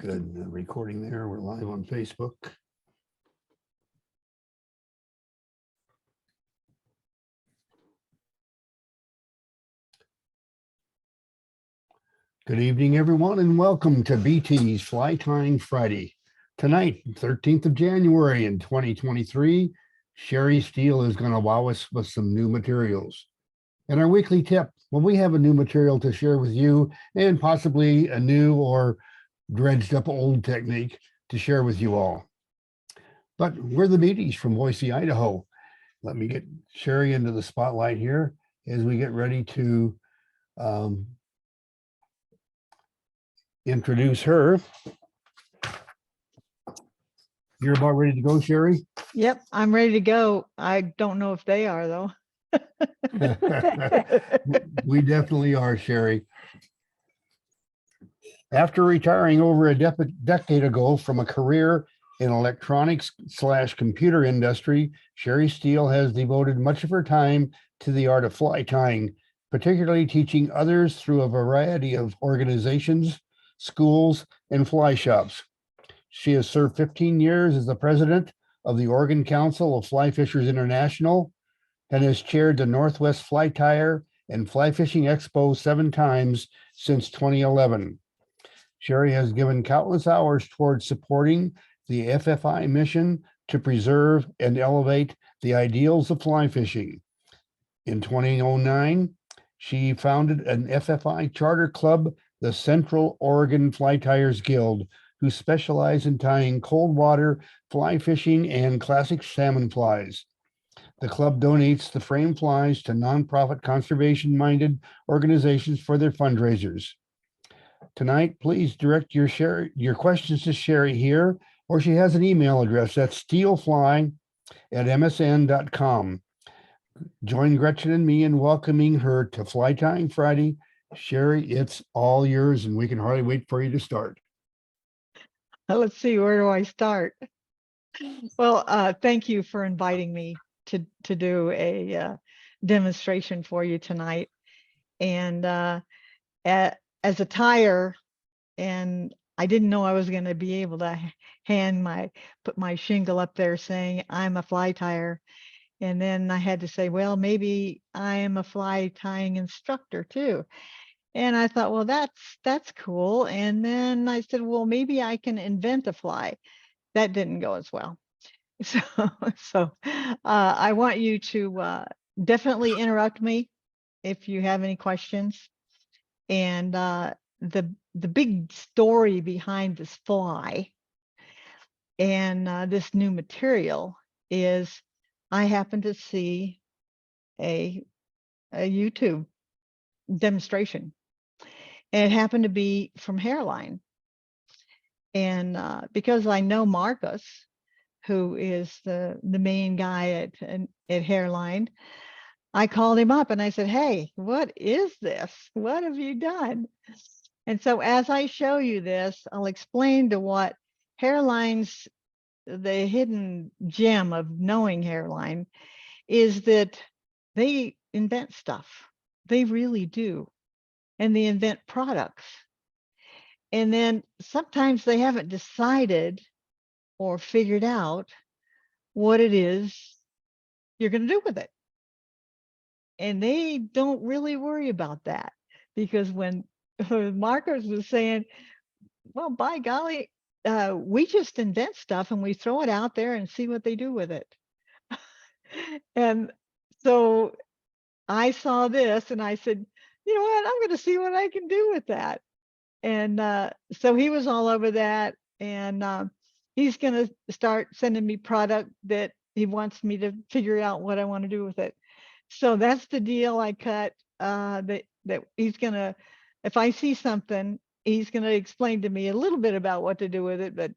Good. Recording there. We're live on Facebook. Good evening, everyone, and welcome to BT's Fly Tying Friday. Tonight, 13th of January in 2023, Sherry Steele is going to wow us with some new materials. And our weekly tip, when we have a new material to share with you and possibly a new or dredged up old technique to share with you all. But we're the Beaties from Boise, Idaho. Let me get Sherry into the spotlight here as we get ready to introduce her. You're about ready to go, Sherry? Yep, I'm ready to go. I don't know if they are, though. We definitely are, Sherry. After retiring over a decade ago from a career in electronics/computer industry, Sherry Steele has devoted much of her time to the art of fly tying, particularly teaching others through a variety of organizations, schools, and fly shops. She has served 15 years as the president of the Oregon Council of Fly Fishers International and has chaired the Northwest Fly Tyer and Fly Fishing Expo 7 times since 2011. Sherry has given countless hours towards supporting the FFI mission to preserve and elevate the ideals of fly fishing. In 2009, she founded an FFI charter club, the Central Oregon Fly Tyers Guild, who specialize in tying cold water fly fishing and classic salmon flies. The club donates the frame flies to nonprofit conservation-minded organizations for their fundraisers. Tonight, please direct your questions to Sherry here, or she has an email address that's steelefly@msn.com. Join Gretchen and me in welcoming her to Fly Tying Friday. Sherry, it's all yours, and we can hardly wait for you to start. Let's see, where do I start? Well, thank you for inviting me to do a demonstration for you tonight. And as a tyer, and I didn't know I was going to be able to put my shingle up there saying I'm a fly tyer. And then I had to say, well, maybe I am a fly tying instructor too. And I thought, well, that's cool. And then I said, well, maybe I can invent a fly. That didn't go as well. So I want you to definitely interrupt me if you have any questions. And the big story behind this fly and this new material is I happened to see a YouTube demonstration, and it happened to be from Hareline. And because I know Marcus, who is the main guy at Hareline, I called him up and I said, hey, what is this? What have you done? And so as I show you this, I'll explain to what Hareline's, the hidden gem of knowing Hareline is that they invent stuff. They really do. And they invent products. And then sometimes they haven't decided or figured out what it is you're going to do with it. And they don't really worry about that, because when Marcus was saying, well, by golly, we just invent stuff and we throw it out there and see what they do with it. And so I saw this and I said, you know what, I'm going to see what I can do with that. And so he was all over that, and he's going to start sending me product that he wants me to figure out what I want to do with it. So that's the deal I cut, that he's going to, if I see something, he's going to explain to me a little bit about what to do with it, but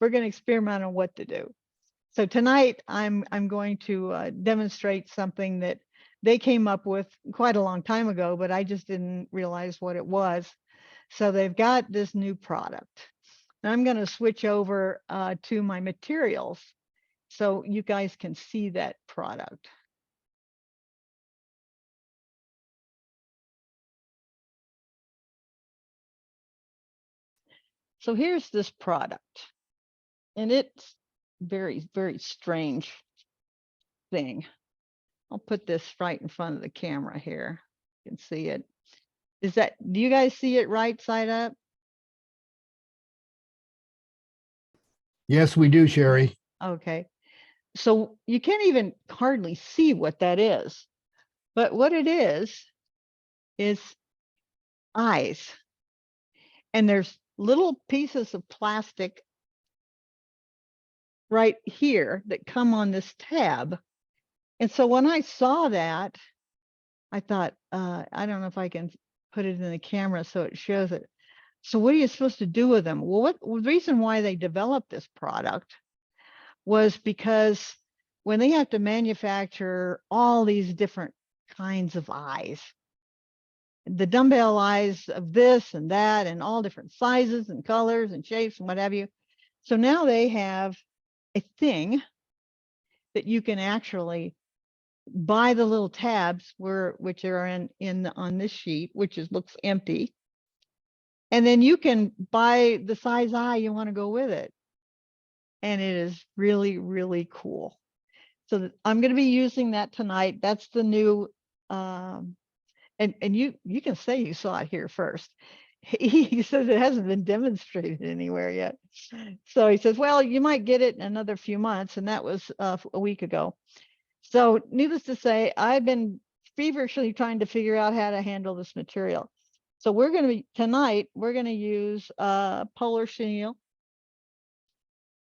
we're going to experiment on what to do. So tonight I'm going to demonstrate something that they came up with quite a long time ago, but I just didn't realize what it was. So they've got this new product. And I'm going to switch over to my materials so you guys can see that product. So here's this product, and it's very, very strange thing. I'll put this right in front of the camera here. You can see it. Do you guys see it right side up? Yes, we do, Sherry. Okay. So you can't even hardly see what that is. But what it is eyes. And there's little pieces of plastic right here that come on this tab. And so when I saw that, I thought, I don't know if I can put it in the camera so it shows it. So what are you supposed to do with them? Well, the reason why they developed this product was because when they have to manufacture all these different kinds of eyes, the dumbbell eyes of this and that, and all different sizes and colors and shapes and what have you. So now they have a thing that you can actually buy the little tabs which are on this sheet, which looks empty. And then you can buy the size eye you want to go with it. And it is really, really cool. So I'm going to be using that tonight. That's the new, and you can say you saw it here first. He says it hasn't been demonstrated anywhere yet. So he says, well, you might get it in another few months. And that was a week ago. So needless to say, I've been feverishly trying to figure out how to handle this material. So tonight, we're going to use polar chenille.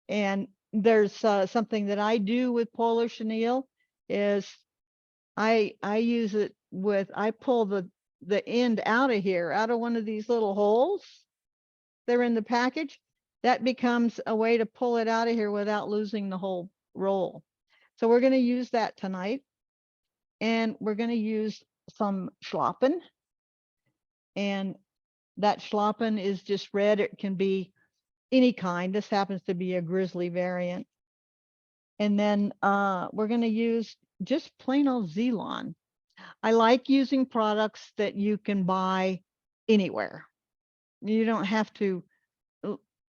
And there's something that I do with polar chenille is I use it I pull the end out of here, out of one of these little holes. They're in the package. That becomes a way to pull it out of here without losing the whole roll. So we're going to use that tonight. And we're going to use some schlappen. And that schlappen is just red. It can be any kind. This happens to be a grizzly variant. And then we're going to use just plain old Zelon. I like using products that you can buy anywhere. You don't have to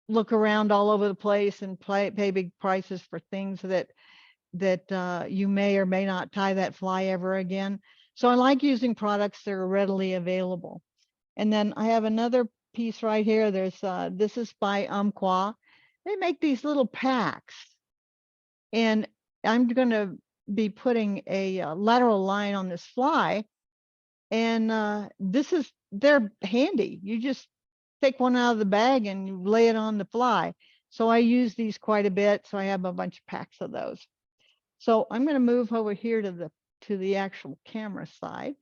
look around all over the place and pay big prices for things that you may or may not tie that fly ever again. So I like using products that are readily available. And then I have another piece right here. There's this is by Umpqua. They make these little packs. And I'm going to be putting a lateral line on this fly. And they're handy. You just take one out of the bag and you lay it on the fly. So I use these quite a bit. So I have a bunch of packs of those. So I'm going to move over here to the actual camera side.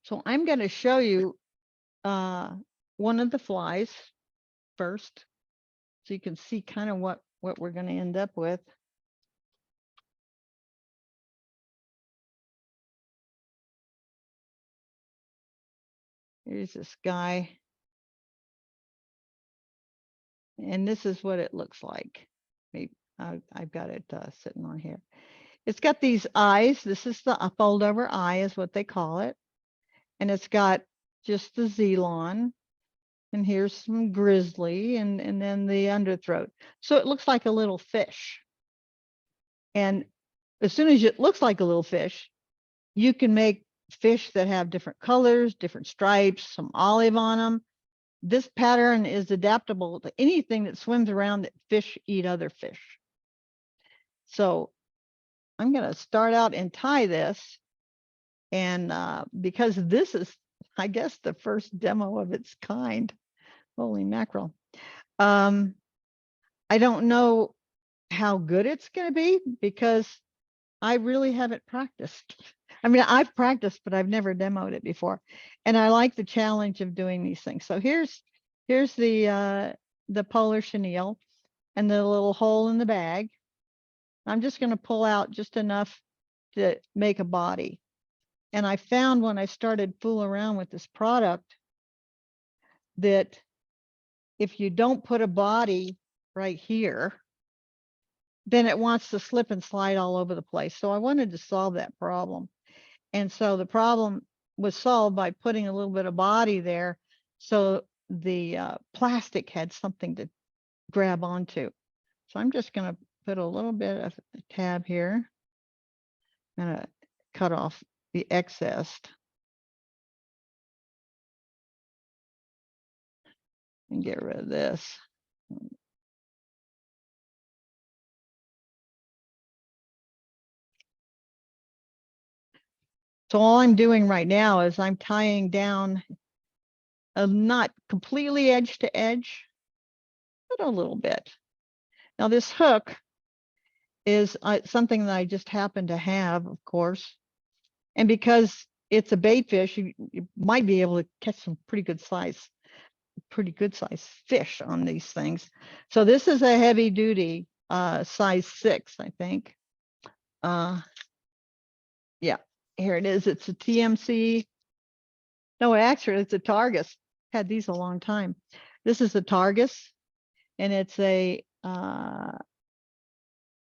So I'm going to show you one of the flies first, so you can see kind of what we're going to end up with. Here's this guy. And this is what it looks like. Maybe I've got it sitting on here. It's got these eyes. This is a fold over eye is what they call it. And it's got just the Zelon. And here's some grizzly and then the underthroat. So it looks like a little fish. And as soon as it looks like a little fish, you can make fish that have different colors, different stripes, some olive on them. This pattern is adaptable to anything that swims around that fish eat other fish. So I'm going to start out and tie this. And because this is, I guess, the first demo of its kind. Holy mackerel. I don't know how good it's going to be because I really haven't practiced. I mean, I've practiced, but I've never demoed it before. And I like the challenge of doing these things. So here's the polar chenille and the little hole in the bag. I'm just going to pull out just enough to make a body. And I found when I started fooling around with this product that if you don't put a body right here, then it wants to slip and slide all over the place. So I wanted to solve that problem. And so the problem was solved by putting a little bit of body there. So the plastic had something to grab onto. So I'm just going to put a little bit of a tab here. I'm going to cut off the excess and get rid of this. So all I'm doing right now is I'm tying down, not completely edge to edge, but a little bit. Now this hook is something that I just happen to have, of course. And because it's a bait fish, you might be able to catch some pretty good size fish on these things. So this is a heavy duty size 6, I think. Yeah, here it is. It's a TMC. No, actually, it's a Targus. Had these a long time. This is a Targus, and it's a 1/0.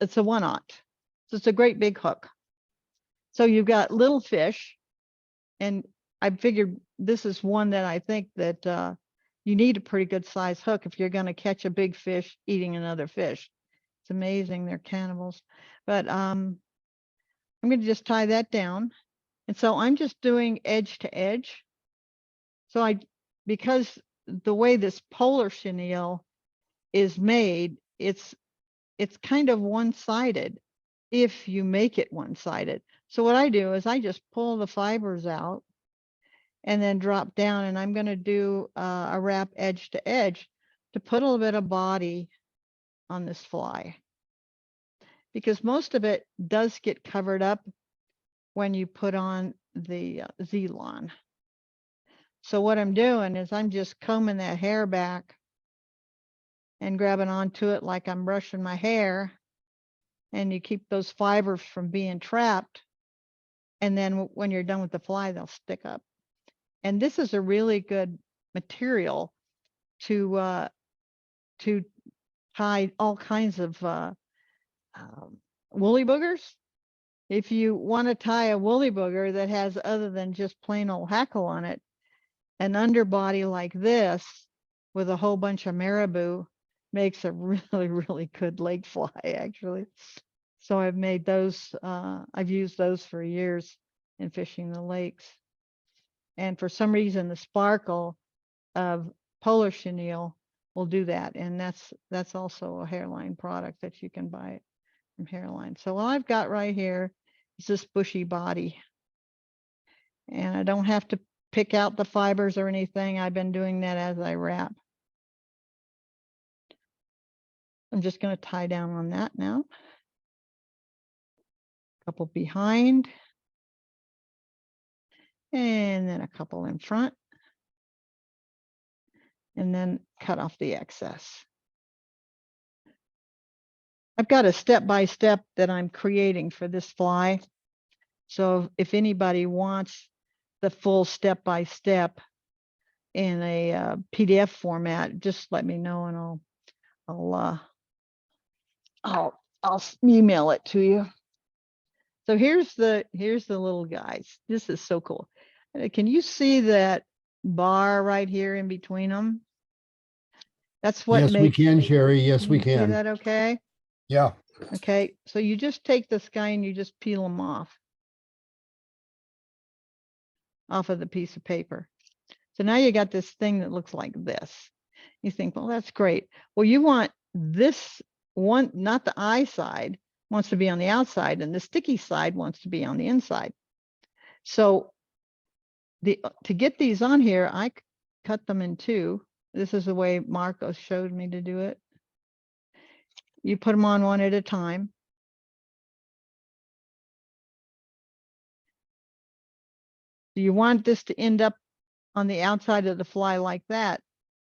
So it's a great big hook. So you've got little fish, and I figured this is one that I think that you need a pretty good size hook if you're going to catch a big fish eating another fish. It's amazing, they're cannibals. But I'm going to just tie that down. And so I'm just doing edge to edge. So because the way this polar chenille is made, it's kind of one-sided if you make it one-sided. So what I do is I just pull the fibers out and then drop down, and I'm going to do a wrap edge to edge to put a little bit of body on this fly, because most of it does get covered up when you put on the Z-Lon. So what I'm doing is I'm just combing that hair back and grabbing onto it like I'm brushing my hair, and you keep those fibers from being trapped. And then when you're done with the fly, they'll stick up. And this is a really good material to tie all kinds of woolly boogers. If you want to tie a woolly booger that has, other than just plain old hackle on it, an underbody like this with a whole bunch of marabou makes a really, really good lake fly, actually. So I've made those, I've used those for years in fishing the lakes. And for some reason, the sparkle of polar chenille will do that. And that's also a Hareline product that you can buy from Hareline. So all I've got right here is this bushy body. And I don't have to pick out the fibers or anything. I've been doing that as I wrap. I'm just going to tie down on that now. A couple behind. And then a couple in front. And then cut off the excess. I've got a step-by-step that I'm creating for this fly. So if anybody wants the full step-by-step in a PDF format, just let me know and I'll email it to you. So here's the little guys. This is so cool. Can you see that bar right here in between them? That's what Yes, makes. we can, Sherry. Yes, we you see can. that okay? Yeah. Okay, so you just take this guy and you just peel them off of the piece of paper. So now you got this thing that looks like this. You think, well, that's great. Well, you want this one, not the eye side, wants to be on the outside, and the sticky side wants to be on the inside. So to get these on here, I cut them in two. This is the way Marco showed me to do it. You put them on one at a time. You want this to end up on the outside of the fly like that.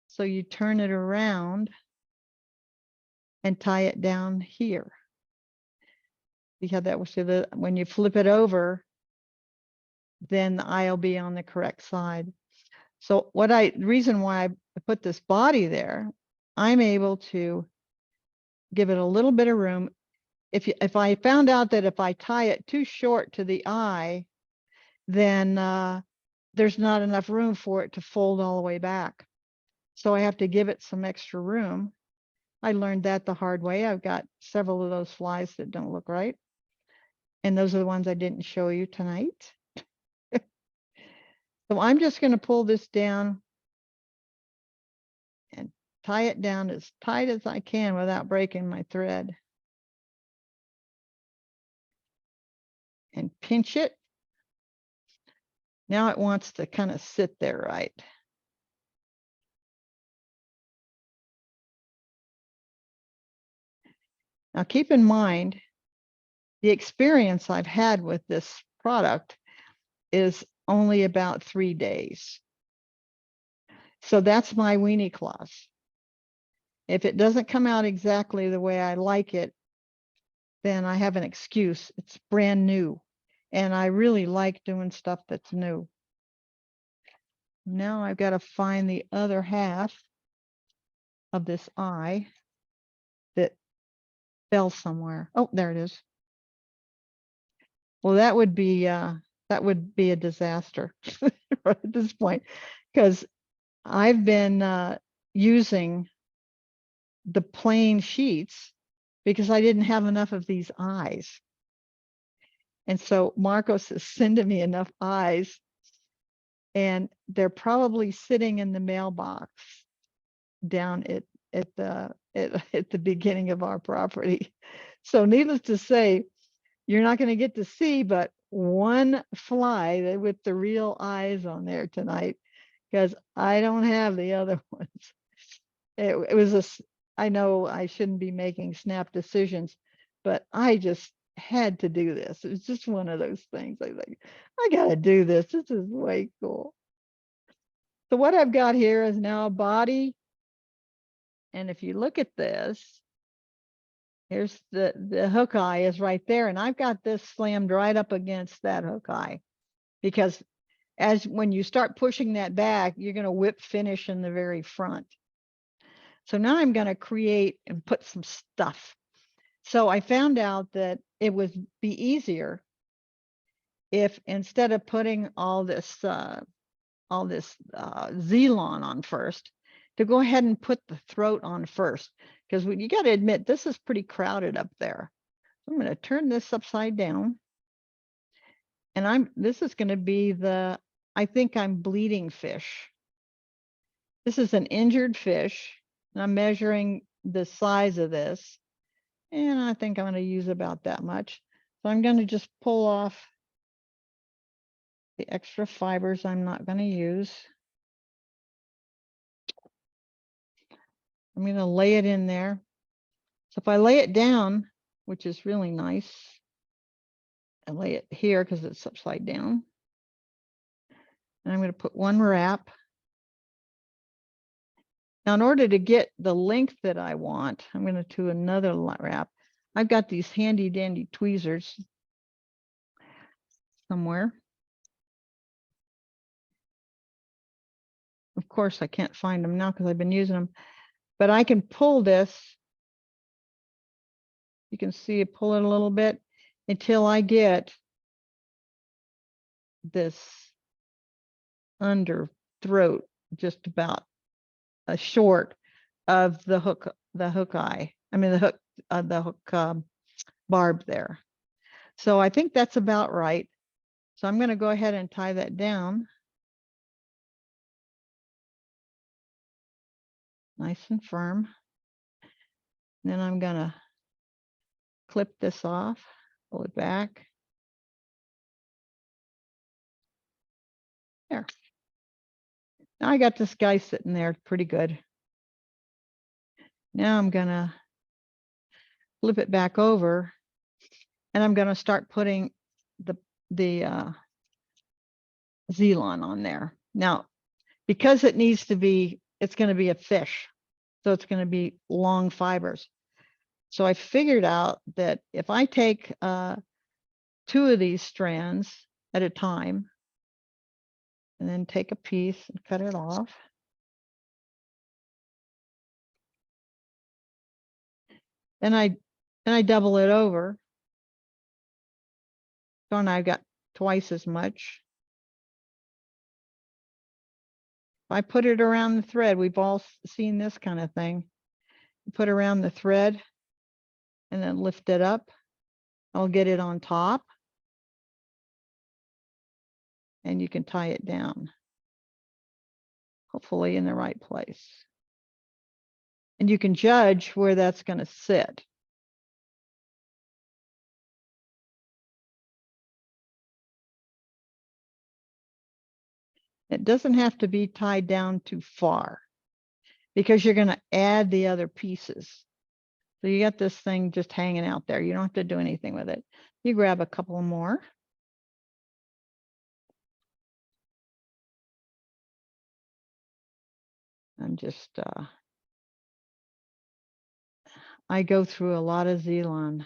So you turn it around and tie it down here. See how that was, so when you flip it over, then the eye will be on the correct side. So the reason why I put this body there, I'm able to give it a little bit of room. if I found out that if I tie it too short to the eye, then there's not enough room for it to fold all the way back. So I have to give it some extra room. I learned that the hard way. I've got several of those flies that don't look right. And those are the ones I didn't show you tonight. So I'm just going to pull this down and tie it down as tight as I can without breaking my thread. And pinch it. Now it wants to kind of sit there right. Now keep in mind, the experience I've had with this product is only about 3 days. So that's my weenie cloth. If it doesn't come out exactly the way I like it, then I have an excuse. It's brand new. And I really like doing stuff that's new. Now I've got to find the other half of this eye that fell somewhere. Oh, there it is. Well, that would be a disaster at this point, because I've been using the plain sheets because I didn't have enough of these eyes. And so Marcos is sending me enough eyes, and they're probably sitting in the mailbox down at the beginning of our property. So needless to say, you're not going to get to see but one fly with the real eyes on there tonight, because I don't have the other ones. It was I know I shouldn't be making snap decisions, but I just had to do this. It was just one of those things. I was like, I got to do this. This is way cool. So what I've got here is now a body. And if you look at this, here's the hook eye is right there. And I've got this slammed right up against that hook eye, because when you start pushing that back, you're going to whip finish in the very front. So now I'm going to create and put some stuff. So I found out that it would be easier if, instead of putting all this Zelon on first, to go ahead and put the throat on first, because you got to admit, this is pretty crowded up there. So I'm going to turn this upside down, and this is going to be I think I'm bleeding fish. This is an injured fish, and I'm measuring the size of this, and I think I'm going to use about that much. So I'm going to just pull off the extra fibers I'm not going to use. I'm going to lay it in there. So if I lay it down, which is really nice, I lay it here because it's upside down. And I'm going to put one wrap. Now, in order to get the length that I want, I'm going to do another wrap. I've got these handy dandy tweezers somewhere. Of course, I can't find them now because I've been using them, but I can pull this. You can see it, pull it a little bit until I get this under throat just about short of the hook eye. I mean the hook barb there. So I think that's about right. So I'm going to go ahead and tie that down. Nice and firm. And then I'm going to clip this off, pull it back. There. Now I got this guy sitting there pretty good. Now I'm going to flip it back over, and I'm going to start putting the Zelon on there. Now, because it's going to be a fish, so it's going to be long fibers. So I figured out that if I take 2 of these strands at a time, and then take a piece and cut it off. Then and I double it over. So now I've got twice as much. I put it around the thread. We've all seen this kind of thing. Put around the thread and then lift it up. I'll get it on top. And you can tie it down, hopefully in the right place. And you can judge where that's going to sit. It doesn't have to be tied down too far because you're going to add the other pieces. So you got this thing just hanging out there. You don't have to do anything with it. You grab a couple more. I'm just, I go through a lot of Xylon.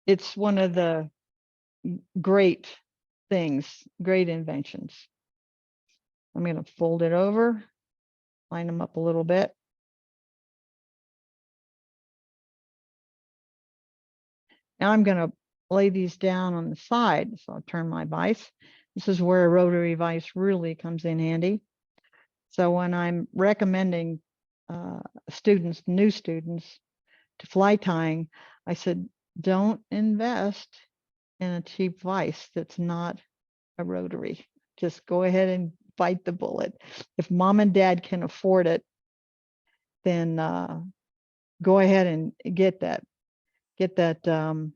It's one of the great things, great inventions. I'm going to fold it over, line them up a little bit. Now I'm going to lay these down on the side. So I'll turn my vise. This is where a rotary vise really comes in handy. So when I'm recommending students, new students, to fly tying, I said, don't invest in a cheap vise that's not a rotary. Just go ahead and bite the bullet. If mom and dad can afford it, then go ahead and get that the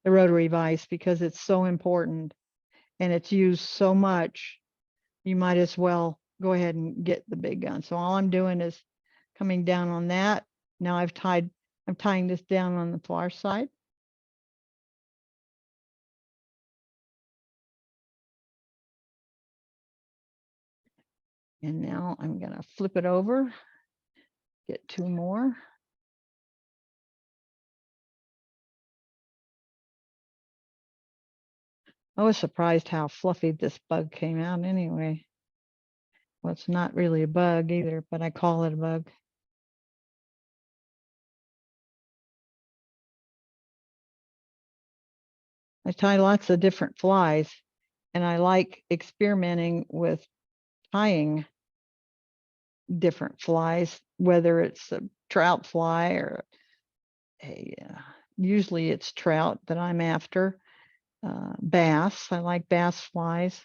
rotary vise, because it's so important and it's used so much. You might as well go ahead and get the big gun. So all I'm doing is coming down on that. Now I'm tying this down on the far side. And now I'm going to flip it over, get two more. I was surprised how fluffy this bug came out anyway. Well, it's not really a bug either, but I call it a bug. I tie lots of different flies, and I like experimenting with tying different flies, whether it's a trout fly or usually it's trout that I'm after. Bass, I like bass flies.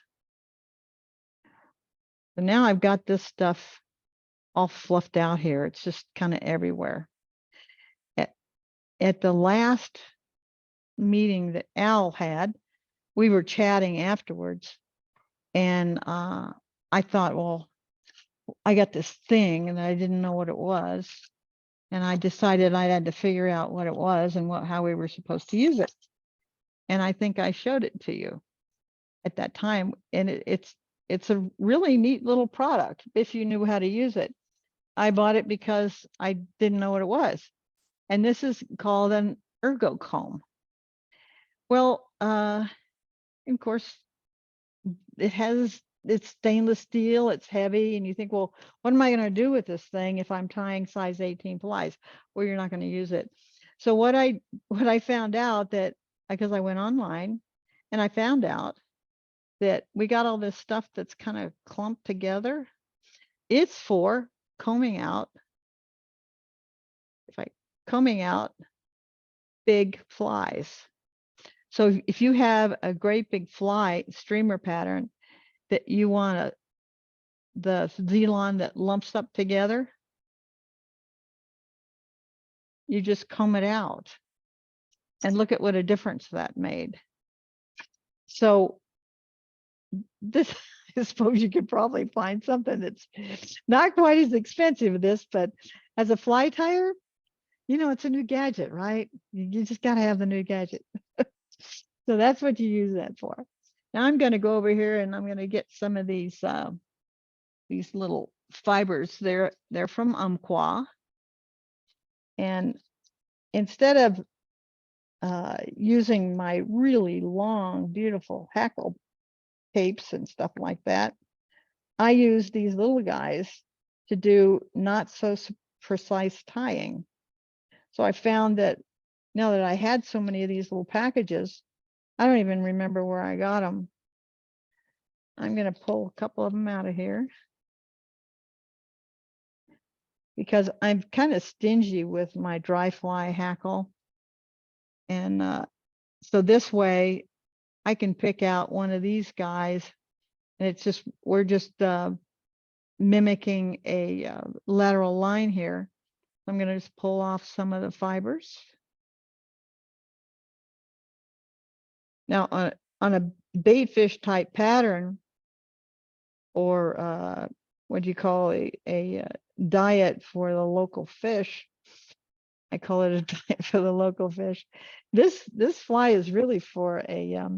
So now I've got this stuff all fluffed out here. It's just kind of everywhere. At the last meeting that Al had, we were chatting afterwards, and I thought, well, I got this thing and I didn't know what it was, and I decided I had to figure out what it was and how we were supposed to use it. And I think I showed it to you at that time, and it's a really neat little product if you knew how to use it. I bought it because I didn't know what it was, and this is called an ergo comb. Well, of course, it's stainless steel, it's heavy, and you think, well, what am I going to do with this thing if I'm tying size 18 flies? Well, you're not going to use it. So what I found out, that because I went online and I found out that we got all this stuff that's kind of clumped together. It's for combing out big flies. So if you have a great big fly streamer pattern that you want the Xylon that lumps up together, you just comb it out, and look at what a difference that made. So this, I suppose you could probably find something that's not quite as expensive as this, but as a fly tyer, it's a new gadget, right? You just got to have the new gadget. So that's what you use that for. Now I'm going to go over here and I'm going to get some of these little fibers. They're from Umpqua, and instead of using my really long, beautiful hackle tapes and stuff like that, I use these little guys to do not so precise tying. So I found that now that I had so many of these little packages, I don't even remember where I got them. I'm going to pull a couple of them out of here because I'm kind of stingy with my dry fly hackle. And so this way I can pick out one of these guys, and it's just, we're just mimicking a lateral line here. I'm going to just pull off some of the fibers. Now on a bait fish type pattern, or what do you call a diet for the local fish, I call it a diet for the local fish. This fly is really for a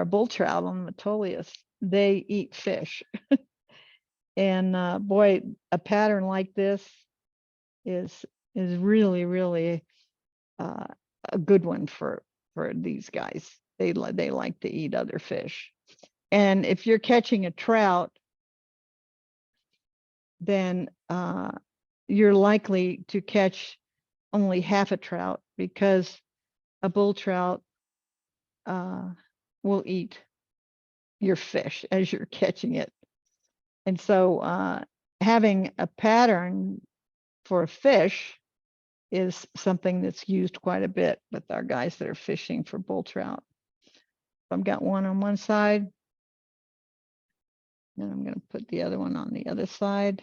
bull trout on Metolius. They eat fish. And boy, a pattern like this is really a good one for these guys. They like to eat other fish. And if you're catching a trout, then you're likely to catch only half a trout, because a bull trout will eat your fish as you're catching it. And so having a pattern for a fish is something that's used quite a bit with our guys that are fishing for bull trout. I've got one on one side, and I'm going to put the other one on the other side.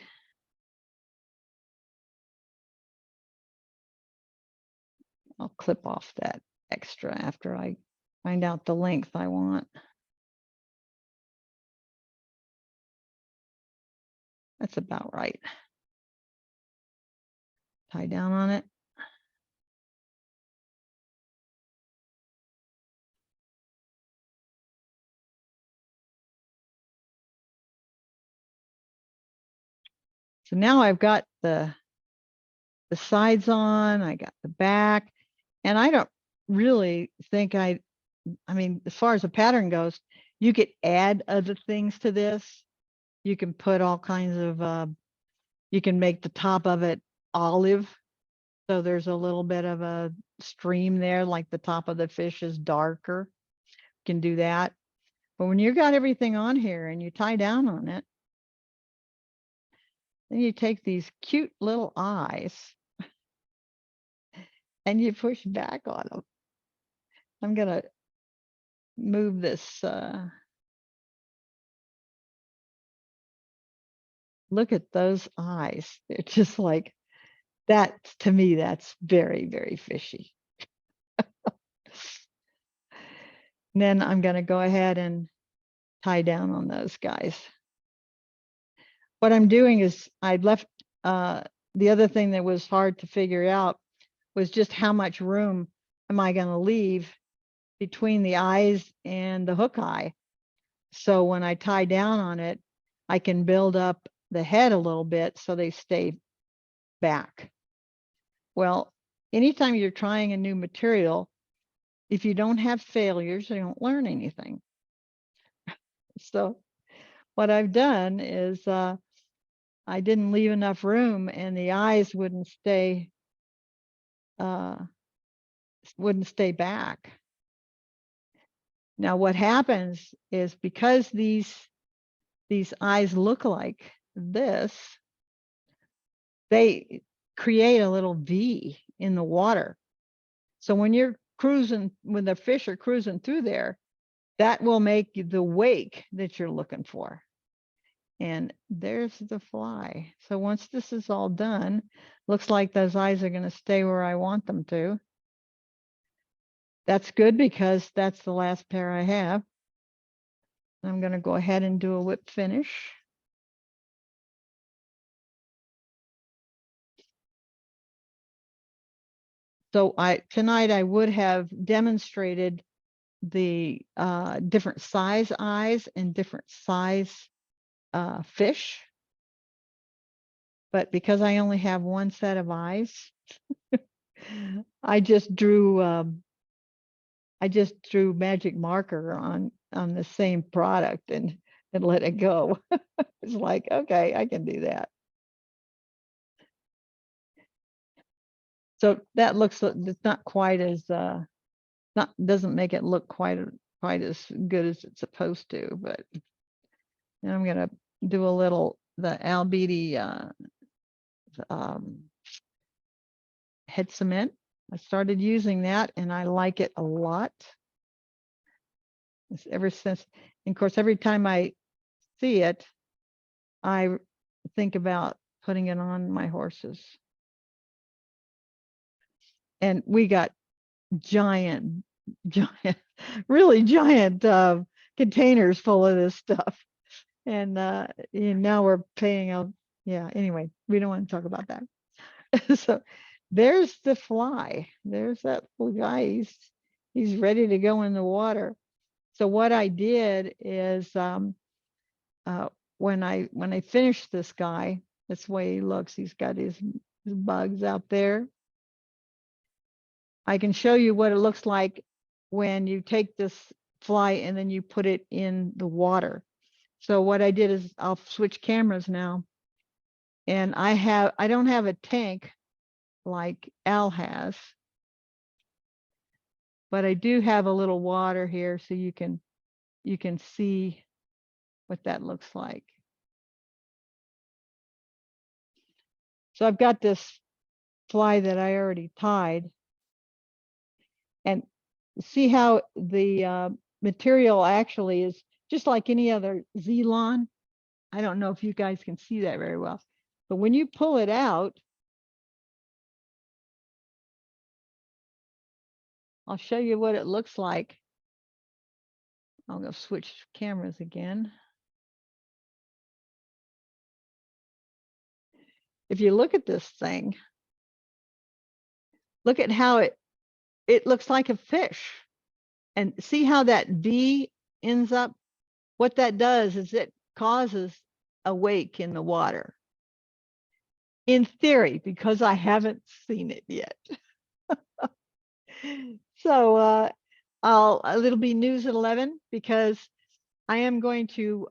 I'll clip off that extra after I find out the length I want. That's about right. Tie down on it. So now I've got the sides on, I got the back, and I don't really think I mean, as far as the pattern goes, you could add other things to this. You can put all kinds of, you can make the top of it olive. So there's a little bit of a stream there, like the top of the fish is darker. You can do that. But when you got everything on here and you tie down on it, then you take these cute little eyes and you push back on them. I'm going to move this. Look at those eyes. They're just like that. To me, that's very, very fishy. And then I'm going to go ahead and tie down on those guys. What I'm doing is I left the other thing that was hard to figure out was just how much room am I going to leave between the eyes and the hook eye. So when I tie down on it, I can build up the head a little bit so they stay back. Well, anytime you're trying a new material, if you don't have failures, you don't learn anything. So what I've done is I didn't leave enough room, and the eyes wouldn't stay back. Now what happens is, because these eyes look like this, they create a little V in the water. So when you're cruising, when the fish are cruising through there, that will make the wake that you're looking for. And there's the fly. So once this is all done, looks like those eyes are going to stay where I want them to. That's good, because that's the last pair I have. I'm going to go ahead and do a whip finish. So tonight I would have demonstrated the different size eyes and different size fish. But because I only have one set of eyes, I just drew I just drew magic marker on the same product and let it go. It's like, okay, I can do that. So that looks, it's not quite as doesn't make it look quite as good as it's supposed to, but now I'm gonna do a little the Albedo head cement. I started using that and I like it a lot. It's ever since, and of course, every time I see it, I think about putting it on my horses. And we got giant, really giant containers full of this stuff. And now we're paying out. Yeah, anyway, we don't want to talk about that. So there's the fly. There's that little guy. He's ready to go in the water. So what I did is when I finished this guy, that's the way he looks. He's got his bugs out there. I can show you what it looks like when you take this fly and then you put it in the water. So what I did is I'll switch cameras now. And I don't have a tank like Al has, but I do have a little water here so you can see what that looks like. So I've got this fly that I already tied, and see how the material actually is just like any other Z-Lon. I don't know if you guys can see that very well, but when you pull it out, I'll show you what it looks like. I'll go switch cameras again. If you look at this thing, look at how it looks like a fish. And see how that V ends up? What that does is it causes a wake in the water. In theory, because I haven't seen it yet. So it'll be news at 11 because I am going to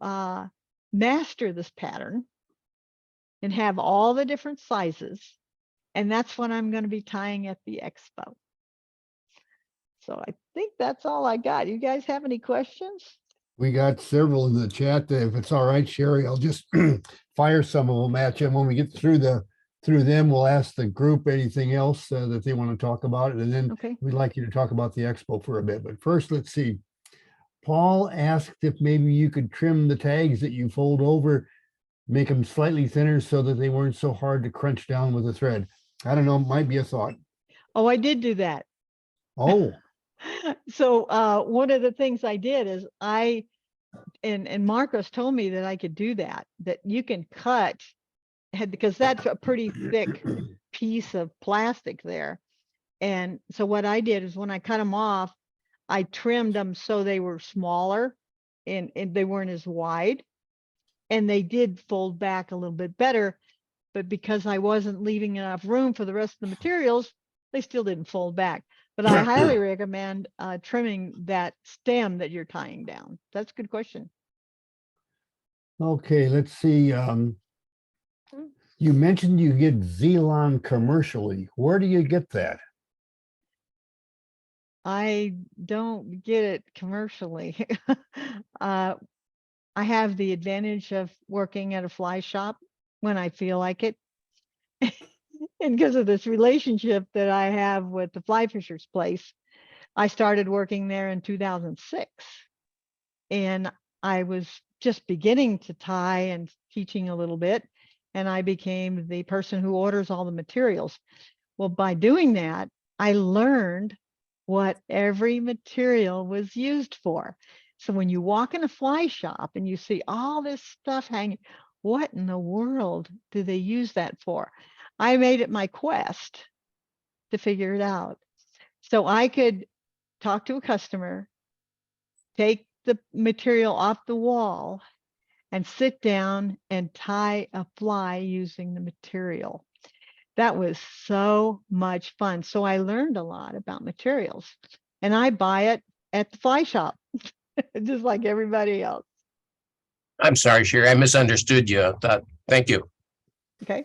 master this pattern and have all the different sizes. And that's what I'm going to be tying at the expo. So I think that's all I got. You guys have any questions? We got several in the chat. If it's all right, Sherry, I'll just fire some of them at you. And when we get through them, we'll ask the group anything else that they want to talk about. And then Okay. we'd like you to talk about the expo for a bit. But first, let's see. Paul asked if maybe you could trim the tags that you fold over, make them slightly thinner so that they weren't so hard to crunch down with a thread. I don't know, might be a thought. Oh, I did do that. Oh. So one of the things I did is and Marcos told me that I could do that you can cut because that's a pretty thick piece of plastic there. And so what I did is when I cut them off, I trimmed them so they were smaller and they weren't as wide. And they did fold back a little bit better, but because I wasn't leaving enough room for the rest of the materials, they still didn't fold back. But I highly recommend trimming that stem that you're tying down. That's a good question. Okay, let's see. You mentioned you get Z-Lon commercially. Where do you get that? I don't get it commercially. I have the advantage of working at a fly shop when I feel like it. And because of this relationship that I have with the fly fisher's place, I started working there in 2006. And I was just beginning to tie and teaching a little bit. And I became the person who orders all the materials. Well, by doing that, I learned what every material was used for. So when you walk in a fly shop and you see all this stuff hanging, what in the world do they use that for? I made it my quest to figure it out. So I could talk to a customer, take the material off the wall, and sit down and tie a fly using the material. That was so much fun. So I learned a lot about materials. and I buy it at the fly shop, just like everybody else. I'm sorry, Sherry, I misunderstood you. Thank you. Okay.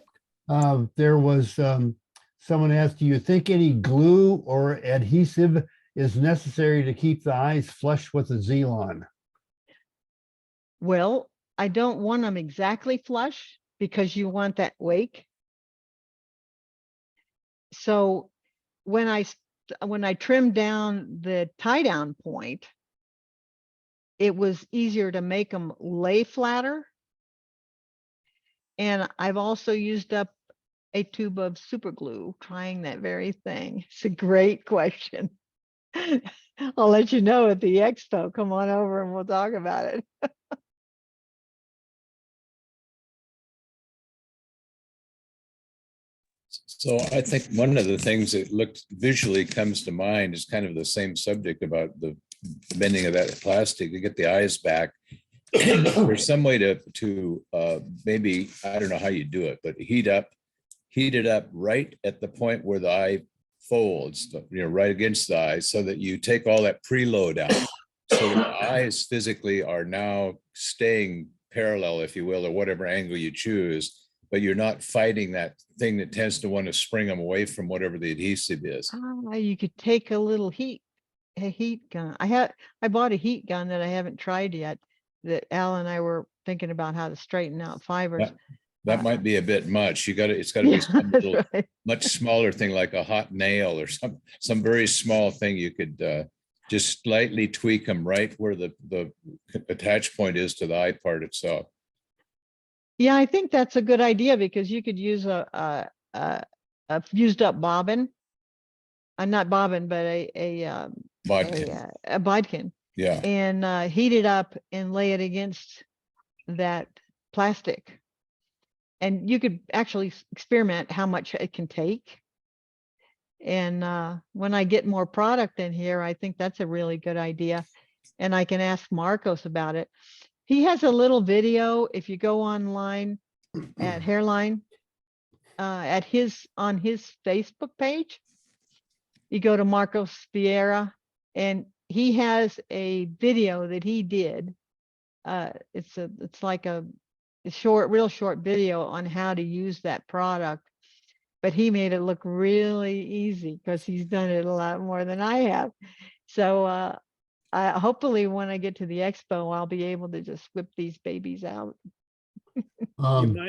There was someone asked, do you think any glue or adhesive is necessary to keep the eyes flush with the Xenon? Well, I don't want them exactly flush because you want that wake. So when I trimmed down the tie down point, it was easier to make them lay flatter. And I've also used up a tube of super glue trying that very thing. It's a great question. I'll let you know at the expo. Come on over and we'll talk about it. So I think one of the things that looks visually comes to mind is kind of the same subject about the bending of that plastic to get the eyes back. There's some way to maybe, I don't know how you do it, but heat it up right at the point where the eye folds, right against the eye, so that you take all that preload out. So the eyes physically are now staying parallel, if you will, or whatever angle you choose, but you're not fighting that thing that tends to want to spring them away from whatever the adhesive is. You could take a little heat gun. I bought a heat gun that I haven't tried yet, that Al and I were thinking about how to straighten out fibers. That might be a bit much. It's got to be some that's little, right. much smaller thing, like a hot nail or some very small thing. You could just slightly tweak them right where the attach point is to the eye part itself. Yeah, I think that's a good idea because you could use a used up bobbin. Not bobbin, but a bodkin. Yeah. And heat it up and lay it against that plastic. And you could actually experiment how much it can take. And when I get more product in here, I think that's a really good idea. And I can ask Marcos about it. He has a little video. If you go online at Hareline, on his Facebook page, you go to Marcos Vieira, and he has a video that he did. It's like a real short video on how to use that product, but he made it look really easy because he's done it a lot more than I have. So hopefully when I get to the expo, I'll be able to just whip these babies out.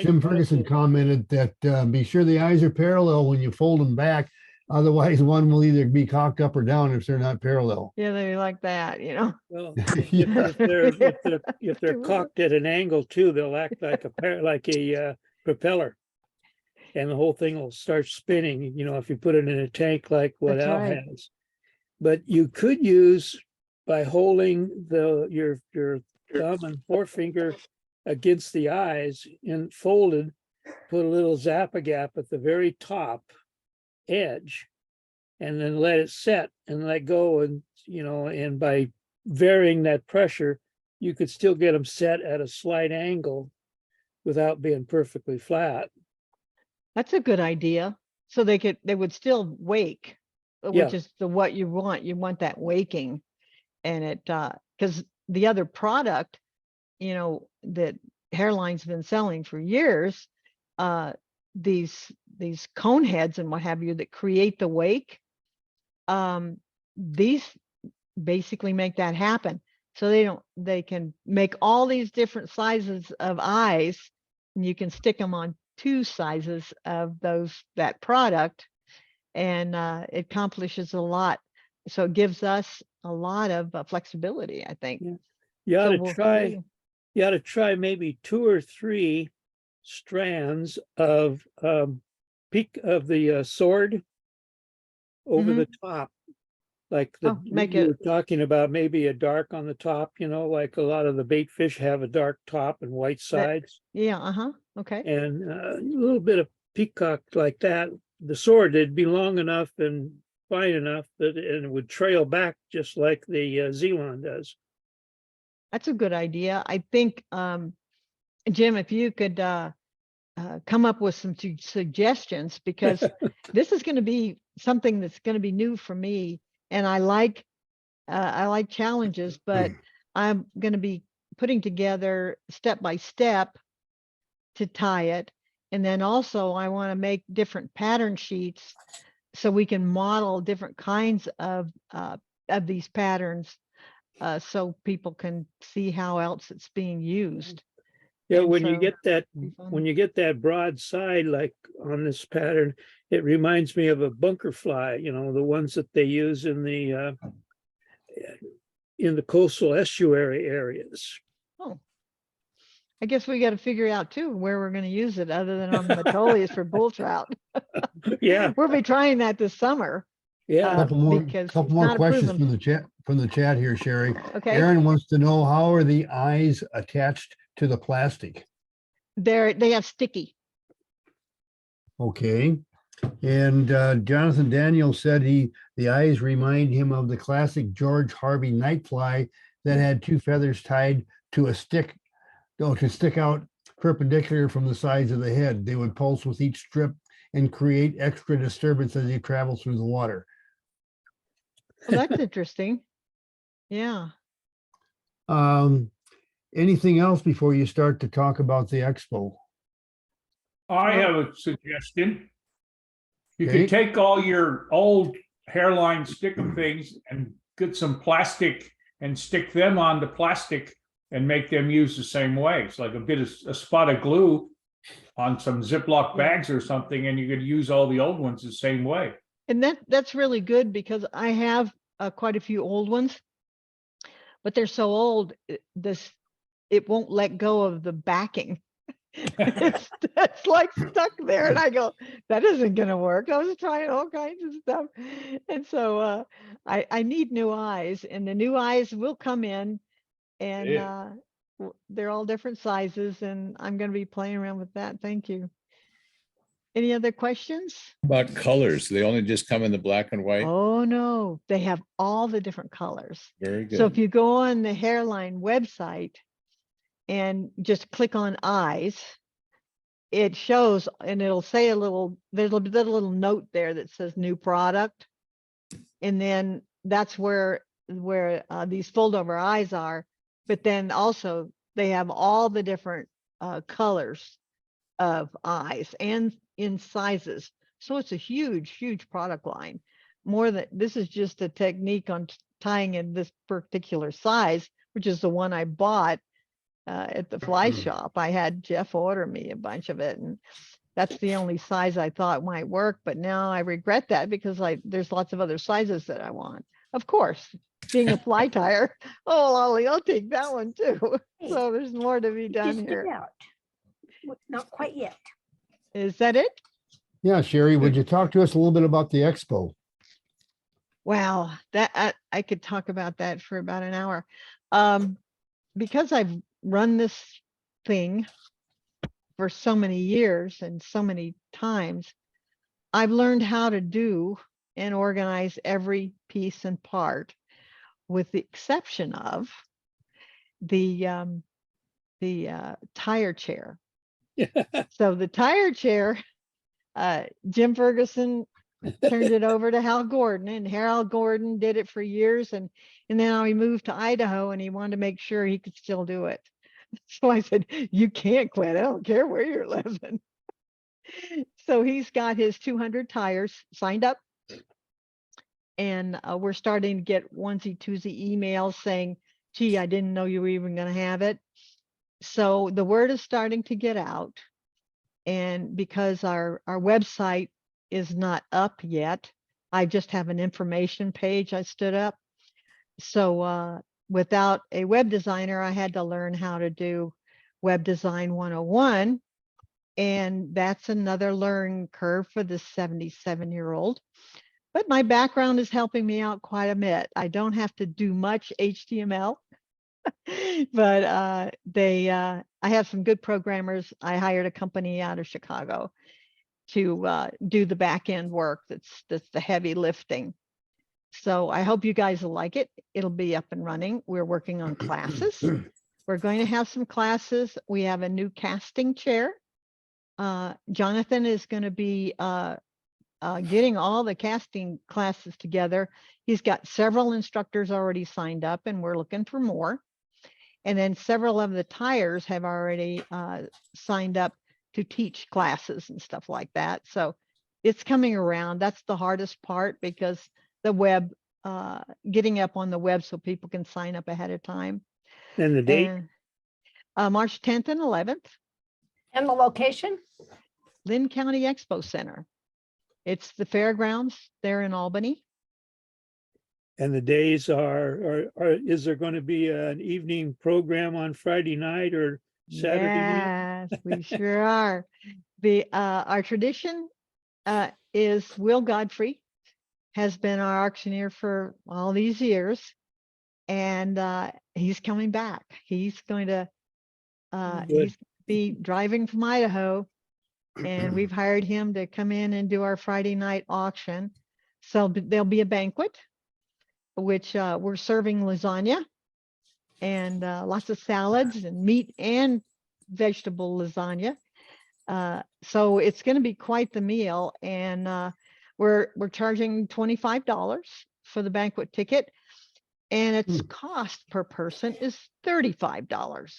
Jim Ferguson commented that be sure the eyes are parallel when you fold them back. Otherwise, one will either be cocked up or down if they're not parallel. Yeah, they're like that, Well, Yeah. if they're cocked at an angle too, they'll act like a propeller, and the whole thing will start spinning. If you put it in a tank like what That's Al right. has. But you could use, by holding your thumb and forefinger against the eyes and folded, put a little Zap-A-Gap at the very top edge, and then let it set and let go, and by varying that pressure, you could still get them set at a slight angle without being perfectly flat. That's a good idea. So they would still wake, Yeah. which is what you want. You want that waking, and it because the other product, that Hareline's been selling for years, these cone heads and what have you that create the wake, these basically make that happen. So they can make all these different sizes of eyes, and you can stick them on 2 sizes of that product, and it accomplishes a lot. So it gives us a lot of flexibility, I think. Yeah. You ought So to we'll try. see. You ought to try maybe 2 or 3 strands of peak of the sword over the top, like make you it- were talking about, maybe a dark on the top, like a lot of the bait fish have a dark top and white sides, Yeah, okay. and a little bit of peacock like that. The sword, it'd be long enough and fine enough that it would trail back just like the Xenon does. That's a good idea. I think, Jim, if you could come up with some suggestions, because this is going to be something that's going to be new for me. And I like I like challenges, but I'm going to be putting together step by step to tie it. And then also I want to make different pattern sheets so we can model different kinds of these patterns, so people can see how else it's being used. Yeah, And when you so get that, it'll be fun. when you get that broad side, like on this pattern, it reminds me of a bunker fly, you know, the ones that they use in the coastal estuary areas. Oh, I guess we got to figure out too where we're going to use it other than on the Metolius for bull trout. Yeah, We'll be trying that this summer. yeah. Couple more, because couple it's more not questions proven. from the chat here, Sherry. Okay, Aaron wants to know, how are the eyes attached to the plastic? they have sticky. Okay. And Jonathan Daniel said the eyes remind him of the classic George Harvey nightfly that had two feathers tied to a stick, to stick out perpendicular from the sides of the head. They would pulse with each strip and create extra disturbance as they travel through the water. Well, that's interesting. Yeah. Anything else before you start to talk about the expo? I Well- have a suggestion. You Okay. could take all your old hairline stickum things and get some plastic and stick them on the plastic and make them use the same way. It's like a spot of glue on some Ziploc bags or something, and you could use all the old ones the same way. And that's really good because I have quite a few old ones, but they're so old, it won't let go of the backing. It's like stuck there, and I go, that isn't going to work. I was trying all kinds of stuff, and so I need new eyes, and the new eyes will come in, and Yeah. they're all different sizes, and I'm going to be playing around with that. Thank you. Any other questions? About colors, they only just come in the black and white. Oh no, they have all the different colors. Very So if good. you go on the Hareline website and just click on eyes, it shows, and it'll say there's a little note there that says new product. And then that's where these fold over eyes are. But then also they have all the different colors of eyes and in sizes. So it's a huge product line. This is just a technique on tying in this particular size, which is the one I bought at the fly shop. I had Jeff order me a bunch of it, and that's the only size I thought might work. But now I regret that because there's lots of other sizes that I want. Of course, being a fly tire, oh, Ollie, I'll take that one too. So there's more to be done Just here. about. Well, not quite yet. Is that it? Yeah, Sherry, would you talk to us a little bit about the expo? Wow, that I could talk about that for about an hour. Because I've run this thing for so many years and so many times, I've learned how to do and organize every piece and part, with the exception of the tire chair. So the tire chair, Jim Ferguson turned it over to Hal Gordon, and Harold Gordon did it for years, and then he moved to Idaho, and he wanted to make sure he could still do it. So I said, you can't quit. I don't care where you're living. So he's got his 200 tires signed up, and we're starting to get onesie-twosie emails saying, gee, I didn't know you were even going to have it. So the word is starting to get out, and because our website is not up yet, I just have an information page I stood up. So without a web designer, I had to learn how to do Web Design 101. And that's another learning curve for this 77-year-old. But my background is helping me out quite a bit. I don't have to do much HTML, but I have some good programmers. I hired a company out of Chicago to do the back end work. That's the heavy lifting. So I hope you guys will like it. It'll be up and running. We're working on classes. We're going to have some classes. We have a new casting chair. Jonathan is going to be getting all the casting classes together. He's got several instructors already signed up, and we're looking for more. And then several of the tires have already signed up to teach classes and stuff like that. So it's coming around. That's the hardest part, because the web, getting up on the web so people can sign up ahead of time. And the date, And March 10th and 11th, And the location? Lynn County Expo Center. It's the fairgrounds there in Albany. and the days is there going to be an evening program on Friday night or Saturday night? Yes, we sure are. Our tradition is Will Godfrey has been our auctioneer for all these years, and he's coming back. He's going to Good. be driving from Idaho, and we've hired him to come in and do our Friday night auction. So there'll be a banquet, which we're serving lasagna and lots of salads and meat and vegetable lasagna. So it's going to be quite the meal, and we're charging $25 for the banquet ticket, and its cost per person is $35.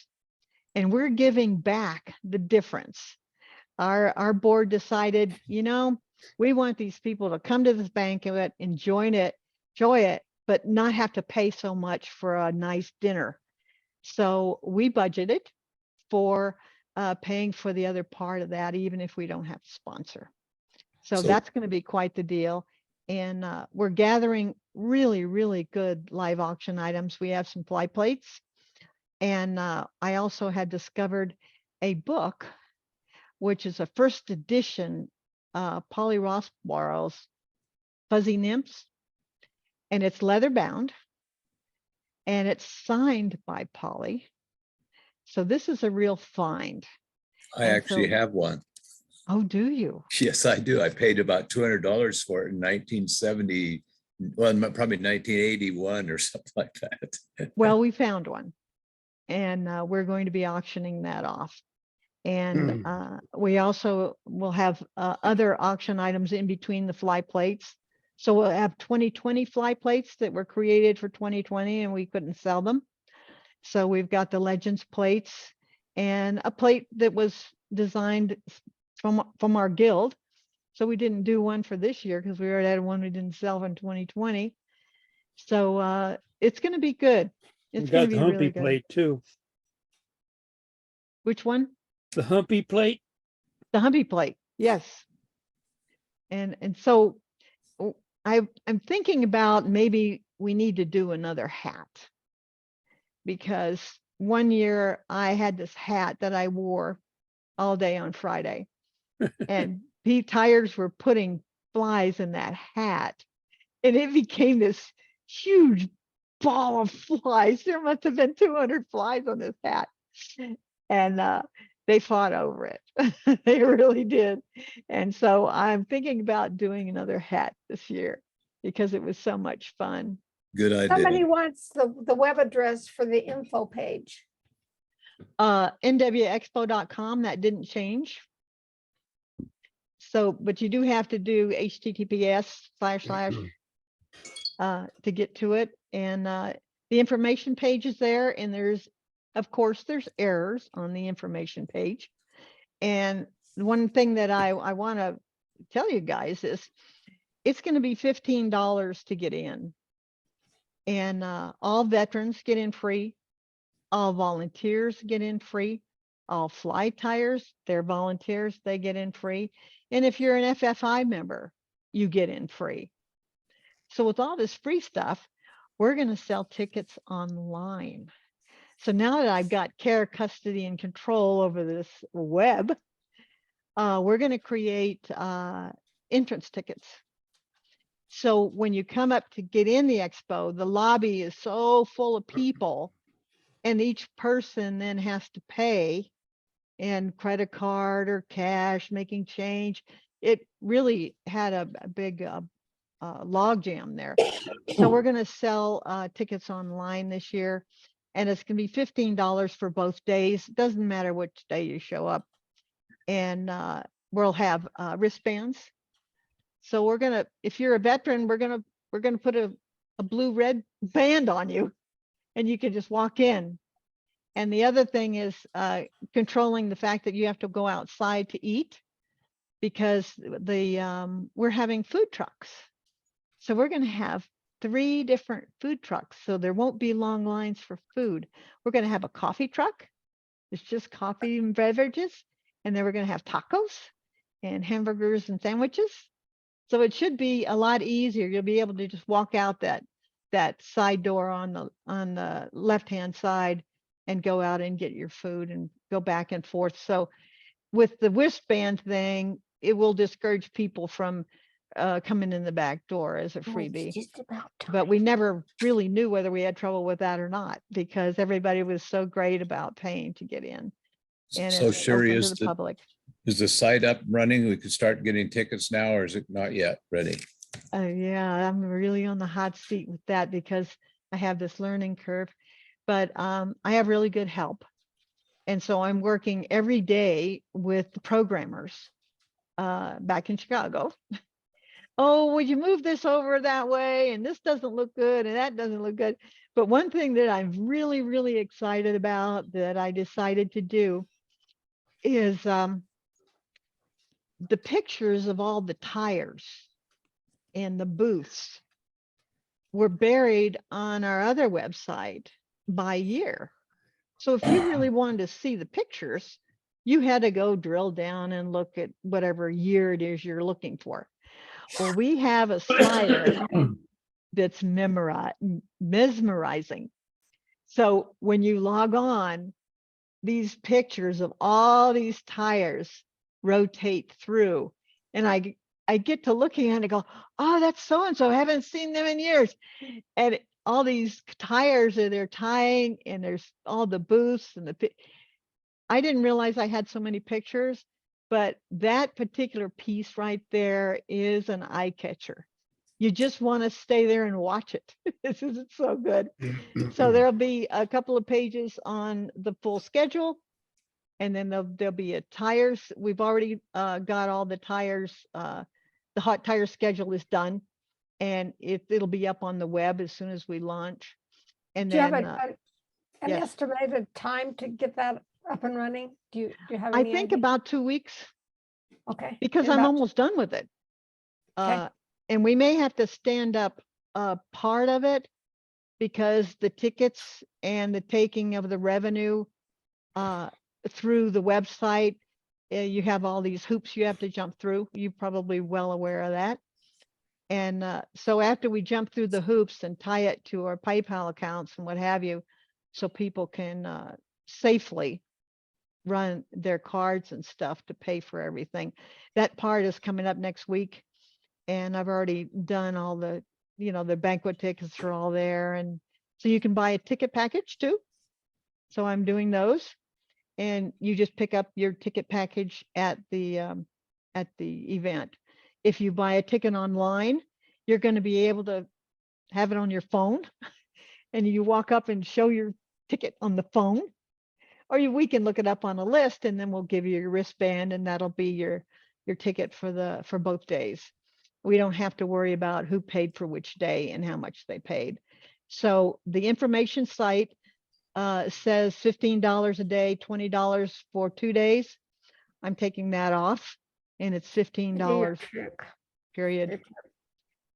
And we're giving back the difference. Our board decided, we want these people to come to this banquet, enjoy it, but not have to pay so much for a nice dinner. So we budgeted for paying for the other part of that, even if we don't have to sponsor. So that's going to be quite the deal. And we're gathering really, really good live auction items. We have some fly plates. And I also had discovered a book, which is a first edition Polly Rossboro's Fuzzy Nymphs. And it's leather bound. And it's signed by Polly. So this is a real find. I And actually so- have one. Oh, do you? Yes, I do. I paid about $200 for it in 1970, well, probably 1981 or something like that. Well, we found one, and we're going to be auctioning that off. And we also will have other auction items in between the fly plates. So we'll have 2020 fly plates that were created for 2020 and we couldn't sell them. So we've got the Legends plates and a plate that was designed from our guild. So we didn't do one for this year because we already had one we didn't sell in 2020. So it's going to be good. We It's going got to the be humpy really good. plate too. Which one? The humpy plate. The Humpy plate, yes. And so I'm thinking about maybe we need to do another hat, because one year I had this hat that I wore all day on Friday, and tires were putting flies in that hat, and it became this huge ball of flies. There must have been 200 flies on this hat, and they fought over it. They really did. And so I'm thinking about doing another hat this year because it was so much fun. Good Somebody idea. wants the web address for the info page. nwexpo.com, that didn't change. So, but you do have to do HTTPS / to get to it. And the information page is there, and there's errors on the information page. And one thing that I want to tell you guys is it's going to be $15 to get in. And all veterans get in free. All volunteers get in free. All fly tires, they're volunteers, they get in free. And if you're an FFI member, you get in free. So with all this free stuff, we're going to sell tickets online. So now that I've got care, custody, and control over this web, we're going to create entrance tickets. So when you come up to get in the expo, the lobby is so full of people, and each person then has to pay in credit card or cash, making change. It really had a big log jam there. So we're going to sell tickets online this year, and it's going to be $15 for both days. It doesn't matter which day you show up. And we'll have wristbands. So we're gonna, if you're a veteran, we're gonna put a blue-red band on you, and you can just walk in. And the other thing is controlling the fact that you have to go outside to eat, because we're having food trucks. So we're going to have 3 different food trucks. So there won't be long lines for food. We're going to have a coffee truck. It's just coffee and beverages. And then we're going to have tacos and hamburgers and sandwiches. So it should be a lot easier. You'll be able to just walk out that side door on the left-hand side and go out and get your food and go back and forth. So with the wristband thing, it will discourage people from coming in the back door as a freebie. But we never really knew whether we had trouble with that or not, because everybody was so great about paying to get in. And So it's Sherry, open is to the public. the site up running? We could start getting tickets now, or is it not yet ready? Yeah, I'm really on the hot seat with that because I have this learning curve, but I have really good help. And so I'm working every day with the programmers back in Chicago. Oh, would you move this over that way? And this doesn't look good, and that doesn't look good. But one thing that I'm really, really excited about that I decided to do is the pictures of all the tires and the booths were buried on our other website by year. So if you really wanted to see the pictures, you had to go drill down and look at whatever year it is you're looking for. Well, we have a slider that's mesmerizing. So when you log on, these pictures of all these tires rotate through, and I get to looking at it and go, oh, that's so-and-so. I haven't seen them in years. And all these tires that they're tying, and there's all the booths and I didn't realize I had so many pictures, but that particular piece right there is an eye catcher. You just want to stay there and watch it. This is so good. So there'll be a couple of pages on the full schedule, and then there'll be a tires. We've already got all the tires. The hot tire schedule is done, and it'll be up on the web as soon as we launch. And Do you have then an yes. estimated time to get that up and running? Do you have I any think idea? about 2 weeks, Okay. because in I'm about- almost done with it. Okay. And we may have to stand up part of it, because the tickets and the taking of the revenue through the website, you have all these hoops you have to jump through. You're probably well aware of that. And so after we jump through the hoops and tie it to our PayPal accounts and what have you, so people can safely run their cards and stuff to pay for everything. That part is coming up next week. And I've already done all the, the banquet tickets are all there. And so you can buy a ticket package too. So I'm doing those. And you just pick up your ticket package at the event. If you buy a ticket online, you're going to be able to have it on your phone, and you walk up and show your ticket on the phone, or we can look it up on a list, and then we'll give you your wristband, and that'll be your ticket for both days. We don't have to worry about who paid for which day and how much they paid. So the information site says $15 a day, $20 for 2 days. I'm taking that off, and it's $15 period.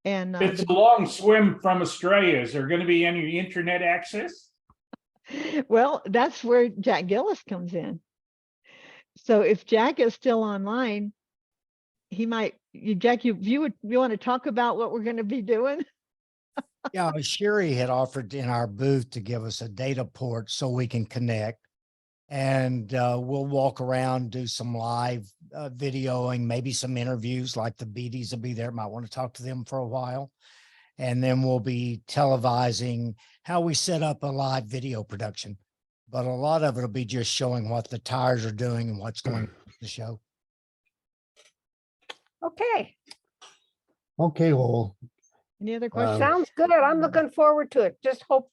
And It's a long swim from Australia. Is there going to be any internet access? well, that's where Jack Gillis comes in. So if Jack is still online, he might. Jack, you want to talk about what we're going to be doing? Yeah, Sherry had offered in our booth to give us a data port so we can connect, and we'll walk around, do some live videoing, maybe some interviews, like the Beatties will be there. Might want to talk to them for a while. And then we'll be televising how we set up a live video production. But a lot of it will be just showing what the tires are doing and what's going on with the show. Okay, Okay, well, Any other questions? sounds good. I'm looking forward to it. Just hope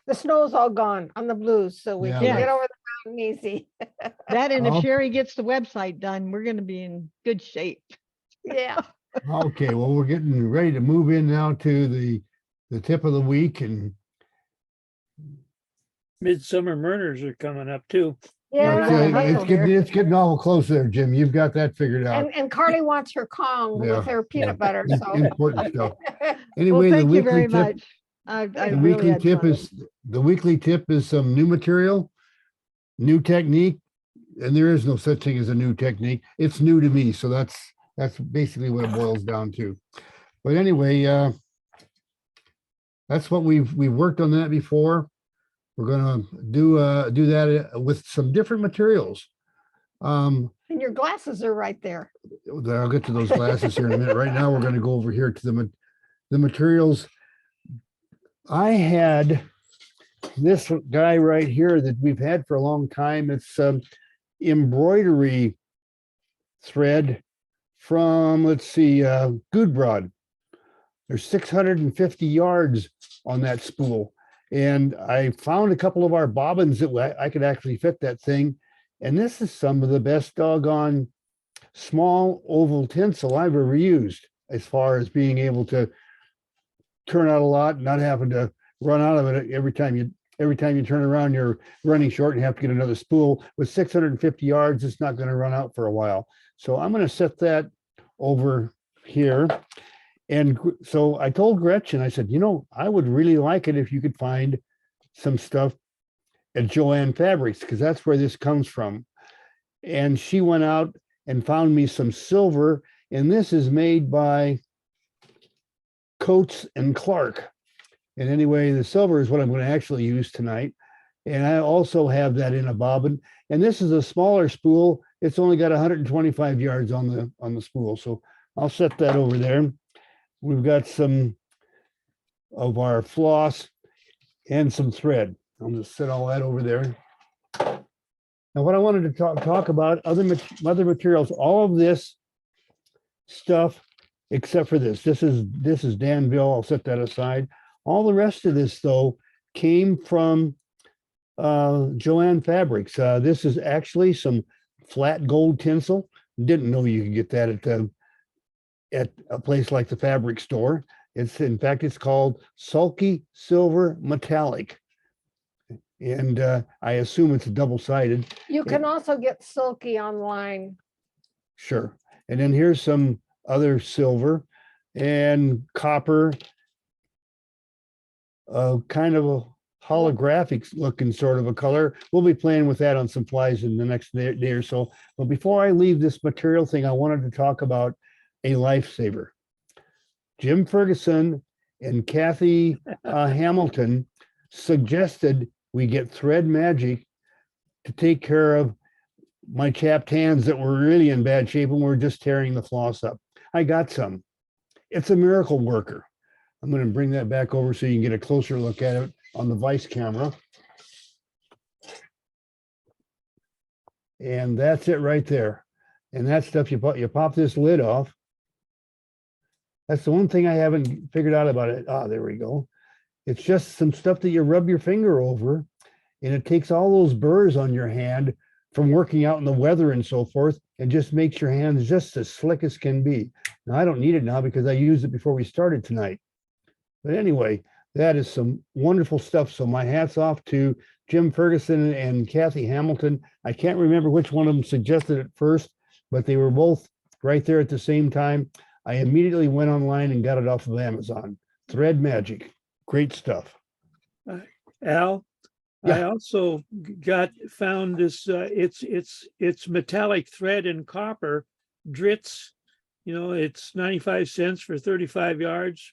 the snow's all gone on the blues, so we Yeah, can right. get over the mountain easy. That, and if Oh. Sherry gets the website done, we're going to be in good shape. Yeah, Okay, well, we're getting ready to move in now to the tip of the week, and Midsummer Murders are coming up too. Yeah, we got a it's, hustle it's getting, here. it's getting awful close there, Jim. You've got that figured out. and Carly wants her Kong Yeah, with her peanut butter, Im- so. Important stuff. Well, Anyway, the thank you very weekly tip, much. I the really weekly had tip fun. is some new material, new technique, and there is no such thing as a new technique. It's new to me, so that's basically what it boils down to. But anyway, that's what we've worked on that before. We're gonna do that with some different materials. And your glasses are right there. I'll get to those glasses here in a minute. Right now, we're gonna go over here to the materials. I had this guy right here that we've had for a long time. It's embroidery thread from, let's see, Gudbrod. There's 650 yards on that spool. And I found a couple of our bobbins that I could actually fit that thing. And this is some of the best doggone small oval tinsel I've ever used, as far as being able to turn out a lot, not having to run out of it every time you turn around, you're running short and have to get another spool. With 650 yards, it's not going to run out for a while. So I'm going to set that over here. And so I told Gretchen, I said, I would really like it if you could find some stuff at Joann Fabrics, because that's where this comes from. And she went out and found me some silver, and this is made by Coates and Clark. And anyway, the silver is what I'm going to actually use tonight. And I also have that in a bobbin. And this is a smaller spool. It's only got 125 yards on the spool. So I'll set that over there. We've got some of our floss and some thread. I'll just set all that over there. Now, what I wanted to talk about, other materials, all of this stuff, except for this. This is Danville. I'll set that aside. All the rest of this, though, came from Joann Fabrics. This is actually some flat gold tinsel. Didn't know you could get that at a place like the fabric store. In fact, it's called Sulky Silver Metallic. And I assume it's double-sided. You can also get silky online. Sure. And then here's some other silver and copper, kind of a holographic looking sort of a color. We'll be playing with that on some flies in the next day or so. But before I leave this material thing, I wanted to talk about a lifesaver. Jim Ferguson and Kathy Hamilton suggested we get Thread Magic to take care of my chapped hands that were really in bad shape and we're just tearing the floss up. I got some. It's a miracle worker. I'm going to bring that back over so you can get a closer look at it on the Vice camera. And that's it right there. And that stuff, you pop this lid off. That's the one thing I haven't figured out about it. There we go. It's just some stuff that you rub your finger over, and it takes all those burrs on your hand from working out in the weather and so forth, and just makes your hands just as slick as can be. Now, I don't need it now because I used it before we started tonight. But anyway, that is some wonderful stuff. So my hat's off to Jim Ferguson and Kathy Hamilton. I can't remember which one of them suggested it first, but they were both right there at the same time. I immediately went online and got it off of Amazon. Thread Magic. Great stuff. Al, Yeah. I also found this, it's metallic thread and copper Dritz. It's 95 cents for 35 yards,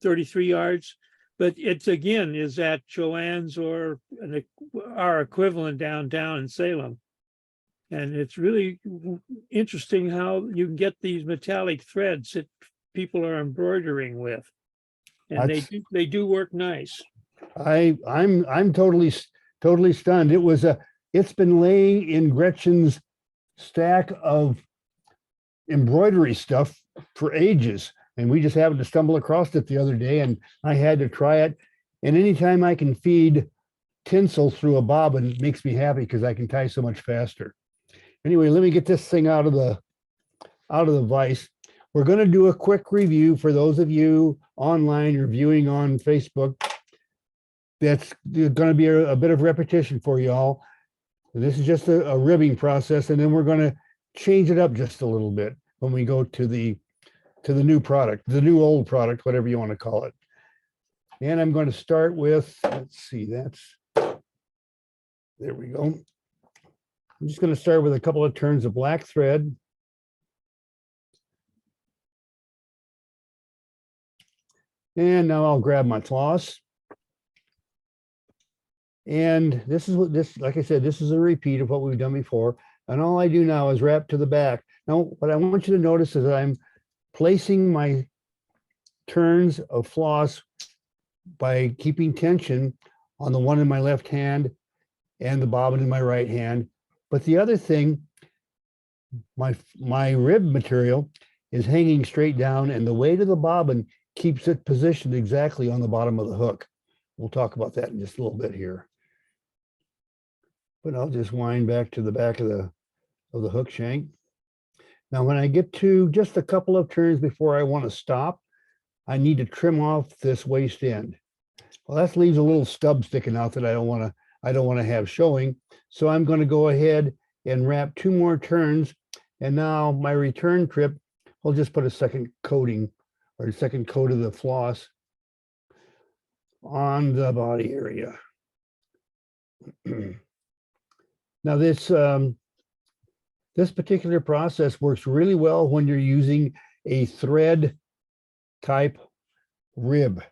33 yards. But it's again is at Joann's or our equivalent downtown in Salem. And it's really interesting how you can get these metallic threads that people are embroidering with. And they do work nice. I'm totally stunned. It's been laying in Gretchen's stack of embroidery stuff for ages, and we just happened to stumble across it the other day, and I had to try it. And anytime I can feed tinsel through a bobbin, it makes me happy because I can tie so much faster. Anyway, let me get this thing out of the vise. we're going to do a quick review for those of you online or viewing on Facebook. That's going to be a bit of repetition for you all. This is just a ribbing process, and then we're going to change it up just a little bit when we go to the new product, the new old product, whatever you want to call it. And I'm going to start with, let's see, there we go. I'm just going to start with a couple of turns of black thread. And now I'll grab my floss. And this is like I said, this is a repeat of what we've done before. And all I do now is wrap to the back. Now, what I want you to notice is that I'm placing my turns of floss by keeping tension on the one in my left hand and the bobbin in my right hand. But the other thing, my rib material is hanging straight down, and the weight of the bobbin keeps it positioned exactly on the bottom of the hook. We'll talk about that in just a little bit here. But I'll just wind back to the back of the hook shank. Now, when I get to just a couple of turns before I want to stop, I need to trim off this waist end. Well, that leaves a little stub sticking out that I don't want to have showing. So I'm going to go ahead and wrap 2 more turns. And now my return trip, I'll just put a second coating or a second coat of the floss on the body area. Now this particular process works really well when you're using a thread type rib.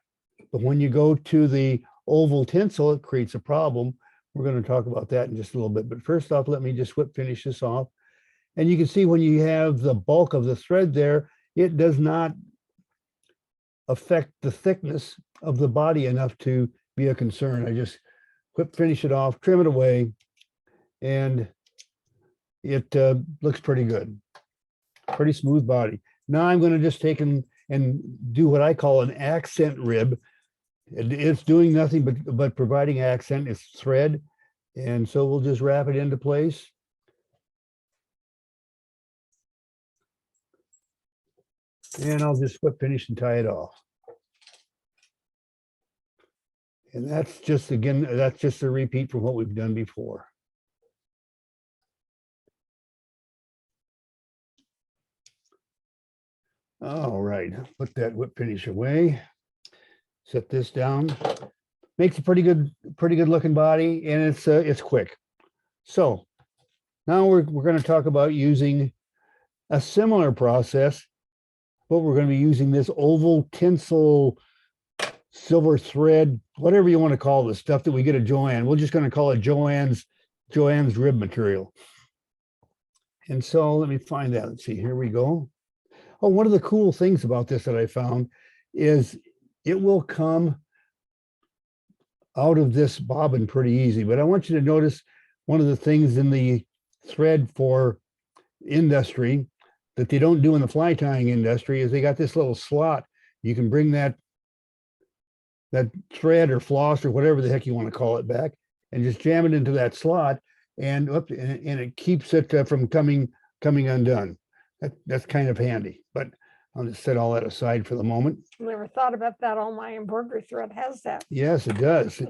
But when you go to the oval tinsel, it creates a problem. We're going to talk about that in just a little bit. But first off, let me just finish this off. And you can see when you have the bulk of the thread there, it does not affect the thickness of the body enough to be a concern. I just finish it off, trim it away, and it looks pretty good. Pretty smooth body. Now I'm going to just take and do what I call an accent rib. It's doing nothing but providing accent. It's thread. And so we'll just wrap it into place. And I'll just finish and tie it off. And that's just, again, that's just a repeat from what we've done before. All right, put that whip finish away. Set this down. Makes a pretty good looking body, and it's quick. So now we're going to talk about using a similar process, but we're going to be using this oval tinsel silver thread, whatever you want to call the stuff that we get at Joann. We're just going to call it Joann's rib material. And so let me find that. Let's see, here we go. Oh, one of the cool things about this that I found is it will come out of this bobbin pretty easy. But I want you to notice one of the things in the thread for industry that they don't do in the fly tying industry is they got this little slot. You can bring that thread or floss or whatever the heck you want to call it back and just jam it into that slot, and it keeps it from coming undone. That's kind of handy, but I'll just set all that aside for the moment. Never thought about that. All my embroidery thread has that. Yes, it does.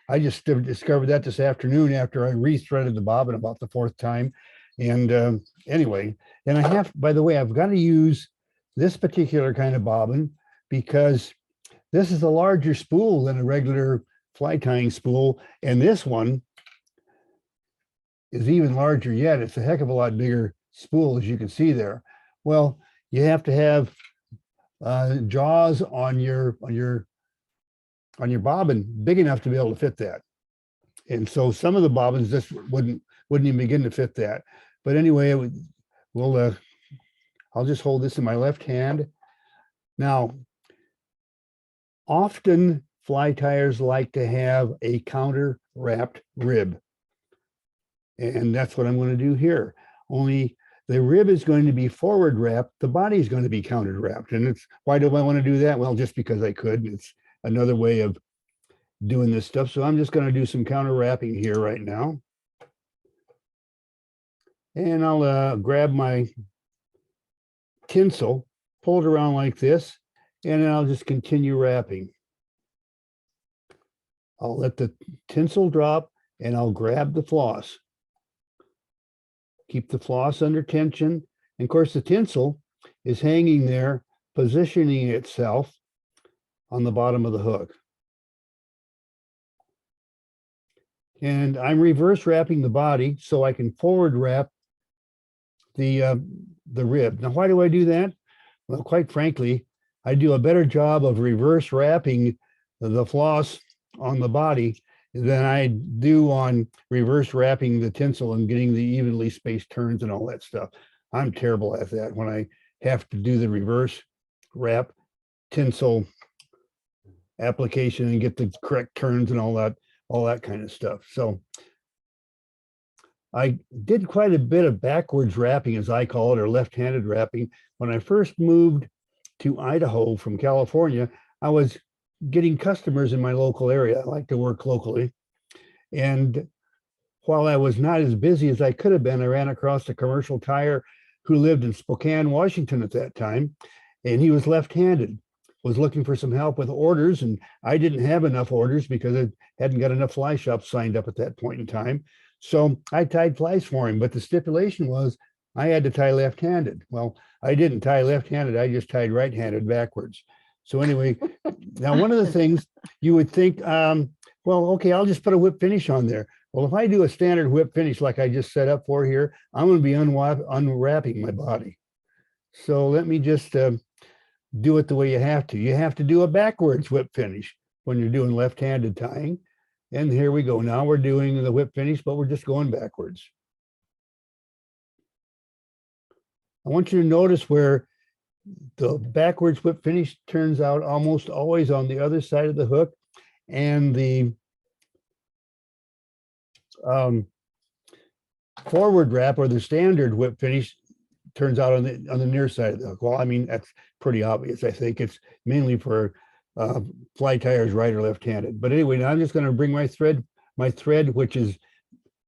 I just discovered that this afternoon after I rethreaded the bobbin about the 4th time. And anyway, and I have, by the way, I've got to use this particular kind of bobbin because this is a larger spool than a regular fly tying spool. And this one is even larger yet. It's a heck of a lot bigger spool, as you can see there. Well, you have to have jaws on your bobbin big enough to be able to fit that. And so some of the bobbins just wouldn't even begin to fit that. But anyway, I'll just hold this in my left hand. Now, often fly tyers like to have a counter wrapped rib. And that's what I'm going to do here. Only the rib is going to be forward wrapped. The body is going to be counter wrapped. And why do I want to do that? Well, just because I could. It's another way of doing this stuff. So I'm just going to do some counter wrapping here right now. And I'll grab my tinsel. pull it around like this, and then I'll just continue wrapping. I'll let the tinsel drop and I'll grab the floss. Keep the floss under tension. And of course, the tinsel is hanging there, positioning itself on the bottom of the hook. And I'm reverse wrapping the body so I can forward wrap the rib. Now, why do I do that? Well, quite frankly, I do a better job of reverse wrapping the floss on the body than I do on reverse wrapping the tinsel and getting the evenly spaced turns and all that stuff. I'm terrible at that when I have to do the reverse wrap tinsel application and get the correct turns and all that kind of stuff. So I did quite a bit of backwards wrapping, as I call it, or left-handed wrapping. When I first moved to Idaho from California, I was getting customers in my local area. I like to work locally. And while I was not as busy as I could have been, I ran across a commercial tire who lived in Spokane, Washington at that time. And he was left-handed, was looking for some help with orders. And I didn't have enough orders because I hadn't got enough fly shops signed up at that point in time. So I tied flies for him, but the stipulation was I had to tie left-handed. Well, I didn't tie left-handed, I just tied right-handed backwards. So anyway, now one of the things you would think, well, okay, I'll just put a whip finish on there. Well, if I do a standard whip finish like I just set up for here, I'm going to be unwrapping my body. So let me just do it the way you have to. You have to do a backwards whip finish when you're doing left-handed tying. And here we go. Now we're doing the whip finish, but we're just going backwards. I want you to notice where the backwards whip finish turns out almost always on the other side of the hook, and the forward wrap or the standard whip finish turns out on the near side of the hook. Well, I mean, that's pretty obvious. I think it's mainly for fly tires, right or left-handed. But anyway, now I'm just going to bring my thread, which is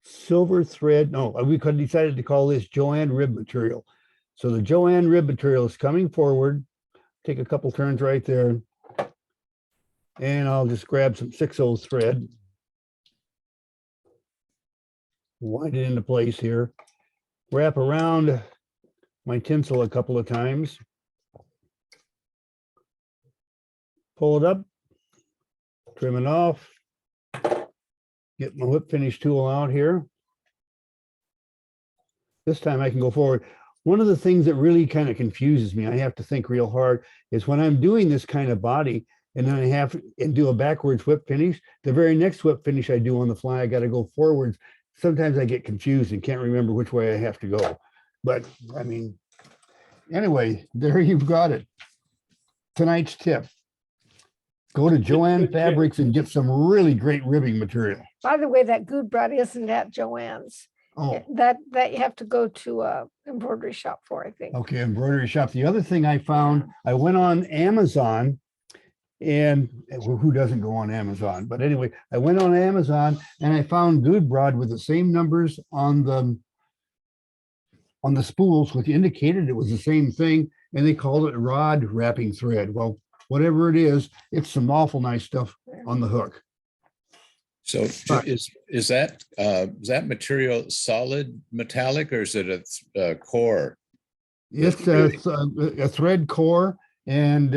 silver thread. No, we could decided to call this Joanne rib material. So the Joanne rib material is coming forward. Take a couple turns right there. And I'll just grab some 6/0 thread. Wind it into place here. Wrap around my tinsel a couple of times. Pull it up, trim it off, get my whip finish tool out here. This time I can go forward. One of the things that really kind of confuses me, I have to think real hard, is when I'm doing this kind of body and then I have and do a backwards whip finish, the very next whip finish I do on the fly, I got to go forwards. Sometimes I get confused and can't remember which way I have to go. But I mean, anyway, there you've got it. Tonight's tip. Go to Joanne Fabrics and get some really great ribbing material. By the way, that good bread isn't at Joanne's. Oh, That you have to go to a embroidery shop for, I think. okay, embroidery shop. The other thing I found, I went on Amazon, and who doesn't go on Amazon? But anyway, I went on Amazon and I found good broad with the same numbers on the spools, which indicated it was the same thing, and they called it rod wrapping thread. Well, whatever it is, it's some awful nice stuff on the hook. So is that material solid metallic, or is it a core? It's a thread core, and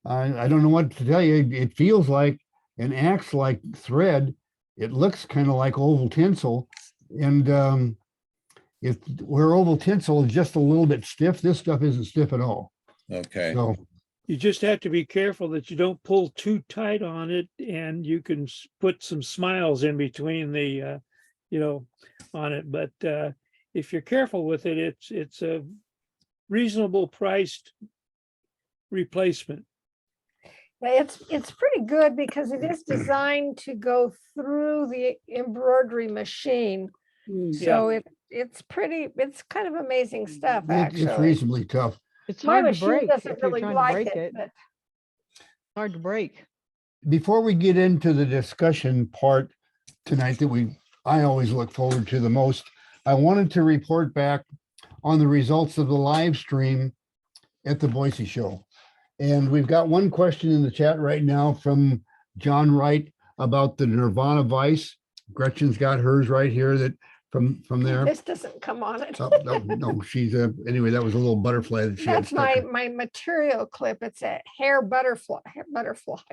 I don't know what to tell you. It feels like and acts like thread. It looks kind of like oval tinsel, and where oval tinsel is just a little bit stiff, this stuff isn't stiff at all. Okay. So You just have to be careful that you don't pull too tight on it, and you can put some smiles in between the, on it. But if you're careful with it, it's a reasonable priced replacement. It's pretty good because it is designed to go through the embroidery machine. So it's kind of amazing stuff, it's actually. reasonably tough. It's My hard to machine break doesn't if you're really trying to like break it, it. but Hard to break. Before we get into the discussion part tonight that I always look forward to the most, I wanted to report back on the results of the live stream at the Boise show. And we've got one question in the chat right now from John Wright about the Nirvana vise. Gretchen's got hers right here that from there. This doesn't come on it. Oh, no, she's anyway, that was a little butterfly that she had That's my, stuck in. my material clip. It's a hair butterfly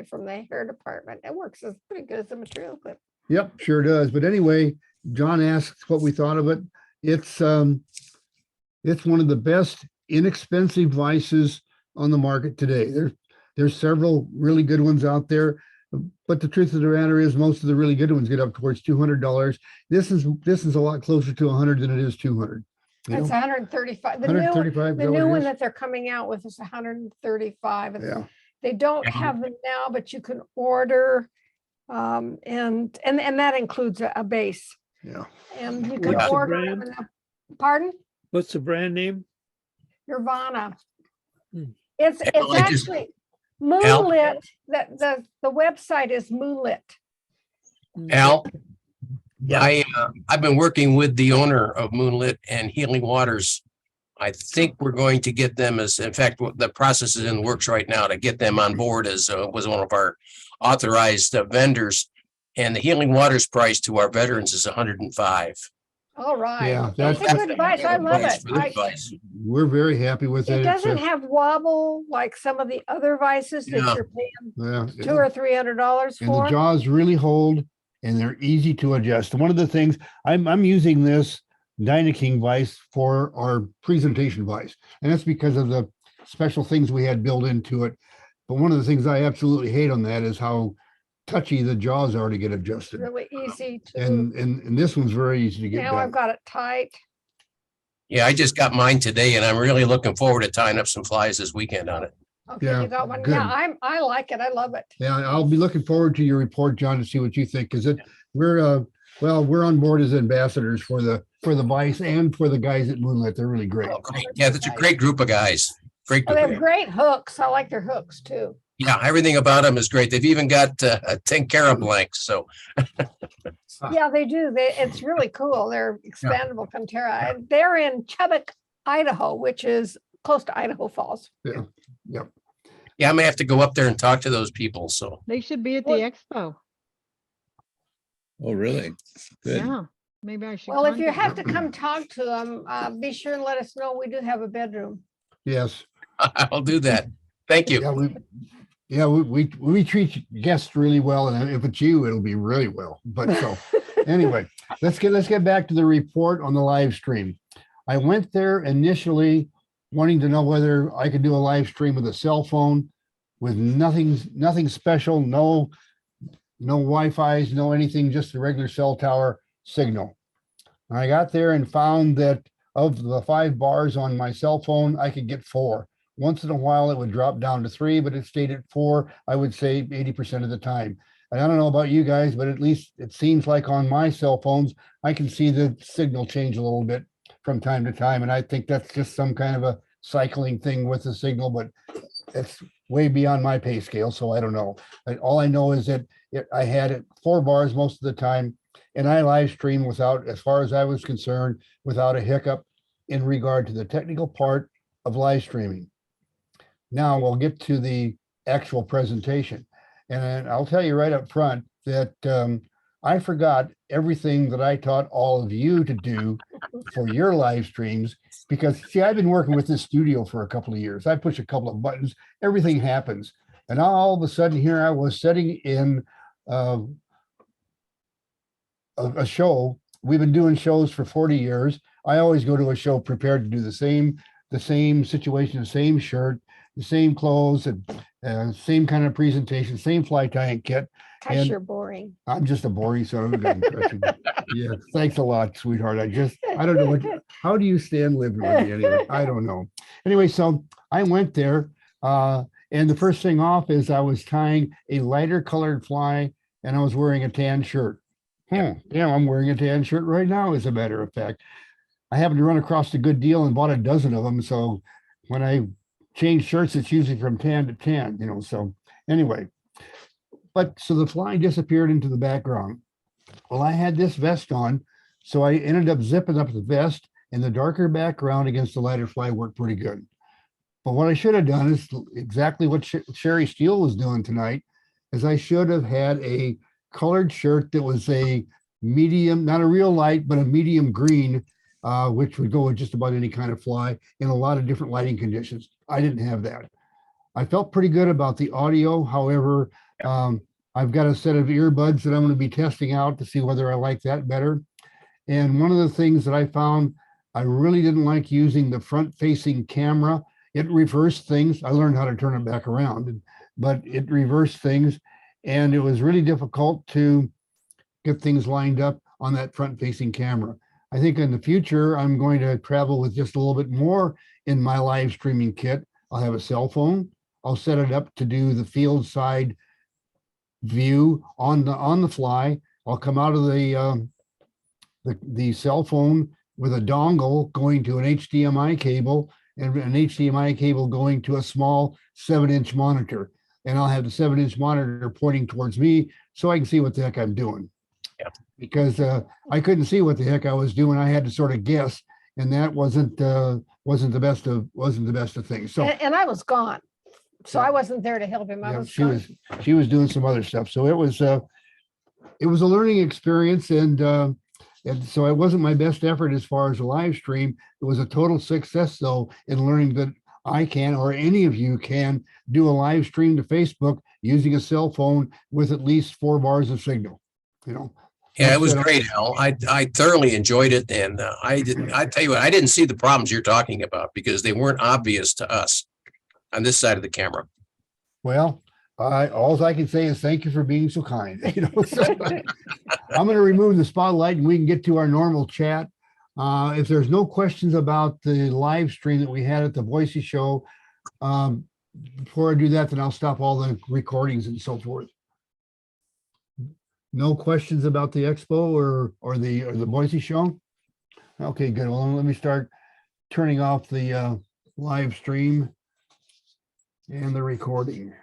from the hair department. It works as pretty good as a material clip. Yep, sure does. But anyway, John asks what we thought of it. It's one of the best inexpensive vices on the market today. There's several really good ones out there, but the truth of the matter is most of the really good ones get up towards $200. This is a lot closer to 100 than it is 200. You It's know? 135. The 135. new one that they're coming out with is 135. And Yeah. they don't have them now, but you can order. And that includes a base. Yeah. And you can What's the order brand? them. Pardon? What's the brand name? Nirvana. Hmm. It's I just- actually Moonlit. The website is Moonlit. Al, I've been working with the owner of Moonlit and Healing Waters. I think we're going to get them in fact, the process is in the works right now to get them on board as was one of our authorized vendors. And the Healing Waters price to our veterans is 105. All right. Yeah, It's that's- a good advice. I love Price it. for the device. We're very happy with it. It It's doesn't have wobble like some of the other vices that Yeah. you're paying yeah, $200 or $300 and the for. jaws really hold and they're easy to adjust. One of the things I'm using this Dynaking vise for our presentation vise, and that's because of the special things we had built into it. But one of the things I absolutely hate on that is how touchy the jaws are to get adjusted. Really easy to. And this one's very easy to get Now I've done. got it tight. Yeah, I just got mine today and I'm really looking forward to tying up some flies this weekend on it. Okay, Yeah, you got one. good. Yeah, I like it. I love it. Yeah, I'll be looking forward to your report, John, to see what you think, because we're on board as ambassadors for the vice and for the guys at Moonlit. They're really great. Oh, great. Yeah, that's a great group of guys. Great Oh, they group. have great hooks. I like their hooks too. Yeah, everything about them is great. They've even got a 10 carat blanks. So Yeah, they do. It's really cool. They're expandable Conterra. And they're in Chubbuck, Idaho, which is close to Idaho Falls. Yeah, yep. yeah, I may have to go up there and talk to those people. So They should be at the Well- expo. Oh, really? Good. Yeah, maybe I should. Well, if you contact have them. to come talk to them, be sure and let us know. We do have a bedroom. Yes. I'll do that. Thank you. We treat guests really well, and if it's you, it'll be really well. But so anyway, let's get back to the report on the live stream. I went there initially wanting to know whether I could do a live stream with a cell phone with nothing special, no Wi-Fi's, no anything, just a regular cell tower signal. And I got there and found that of the 5 bars on my cell phone, I could get 4. Once in a while, it would drop down to 3, but it stayed at 4, I would say 80% of the time. And I don't know about you guys, but at least it seems like on my cell phones, I can see the signal change a little bit from time to time. And I think that's just some kind of a cycling thing with the signal, but it's way beyond my pay scale, so I don't know. All I know is that I had it 4 bars most of the time, and I live streamed without, as far as I was concerned, without a hiccup in regard to the technical part of live streaming. Now we'll get to the actual presentation. And I'll tell you right up front that I forgot everything that I taught all of you to do for your live streams, because see, I've been working with this studio for a couple of years. I push a couple of buttons, everything happens. And all of a sudden here I was sitting in a show. We've been doing shows for 40 years. I always go to a show prepared to do the same situation, the same shirt, the same clothes, and same kind of presentation, same fly tying kit. Because And- you're boring. I'm just a boring son of a gun. Gretchen. Yeah, thanks a lot, sweetheart. I don't know how do you stand living with me anyway? I don't know. Anyway, so I went there, and the first thing off is I was tying a lighter colored fly, and I was wearing a tan shirt. Yeah, I'm wearing a tan shirt right now, as a matter of fact. I happened to run across a good deal and bought a dozen of them. So when I change shirts, it's usually from tan to tan, so anyway. But so the fly disappeared into the background. Well, I had this vest on, so I ended up zipping up the vest, and the darker background against the lighter fly worked pretty good. But what I should have done is exactly what Sherry Steele was doing tonight, is I should have had a colored shirt that was a medium, not a real light, but a medium green, which would go with just about any kind of fly in a lot of different lighting conditions. I didn't have that. I felt pretty good about the audio. However, I've got a set of earbuds that I'm going to be testing out to see whether I like that better. And one of the things that I found, I really didn't like using the front facing camera. It reversed things. I learned how to turn it back around, but it reversed things. And it was really difficult to get things lined up on that front facing camera. I think in the future, I'm going to travel with just a little bit more in my live streaming kit. I'll have a cell phone. I'll set it up to do the field side view on the fly. I'll come out of the cell phone with a dongle going to an HDMI cable and an HDMI cable going to a small 7-inch monitor. And I'll have the 7-inch monitor pointing towards me so I can see what the heck I'm doing. Yeah. Because I couldn't see what the heck I was doing. I had to sort of guess, and that wasn't the best of things. So And I was gone. So I wasn't there to help him. I yeah, was she gone. was doing some other stuff. So it was a learning experience, and so it wasn't my best effort as far as a live stream. It was a total success though in learning that I can, or any of you can, do a live stream to Facebook using a cell phone with at least 4 bars of signal. You know. Yeah, it was That's great, Al. I thoroughly enjoyed it, and I tell you what, I didn't see the problems you're talking about because they weren't obvious to us on this side of the camera. Well, all I can say is thank you for being so kind. You know, so I'm going to remove the spotlight and we can get to our normal chat. If there's no questions about the live stream that we had at the Boise show, before I do that, then I'll stop all the recordings and so forth. No questions about the expo or the Boise show? Okay, good. Well, let me start turning off the live stream and the recording.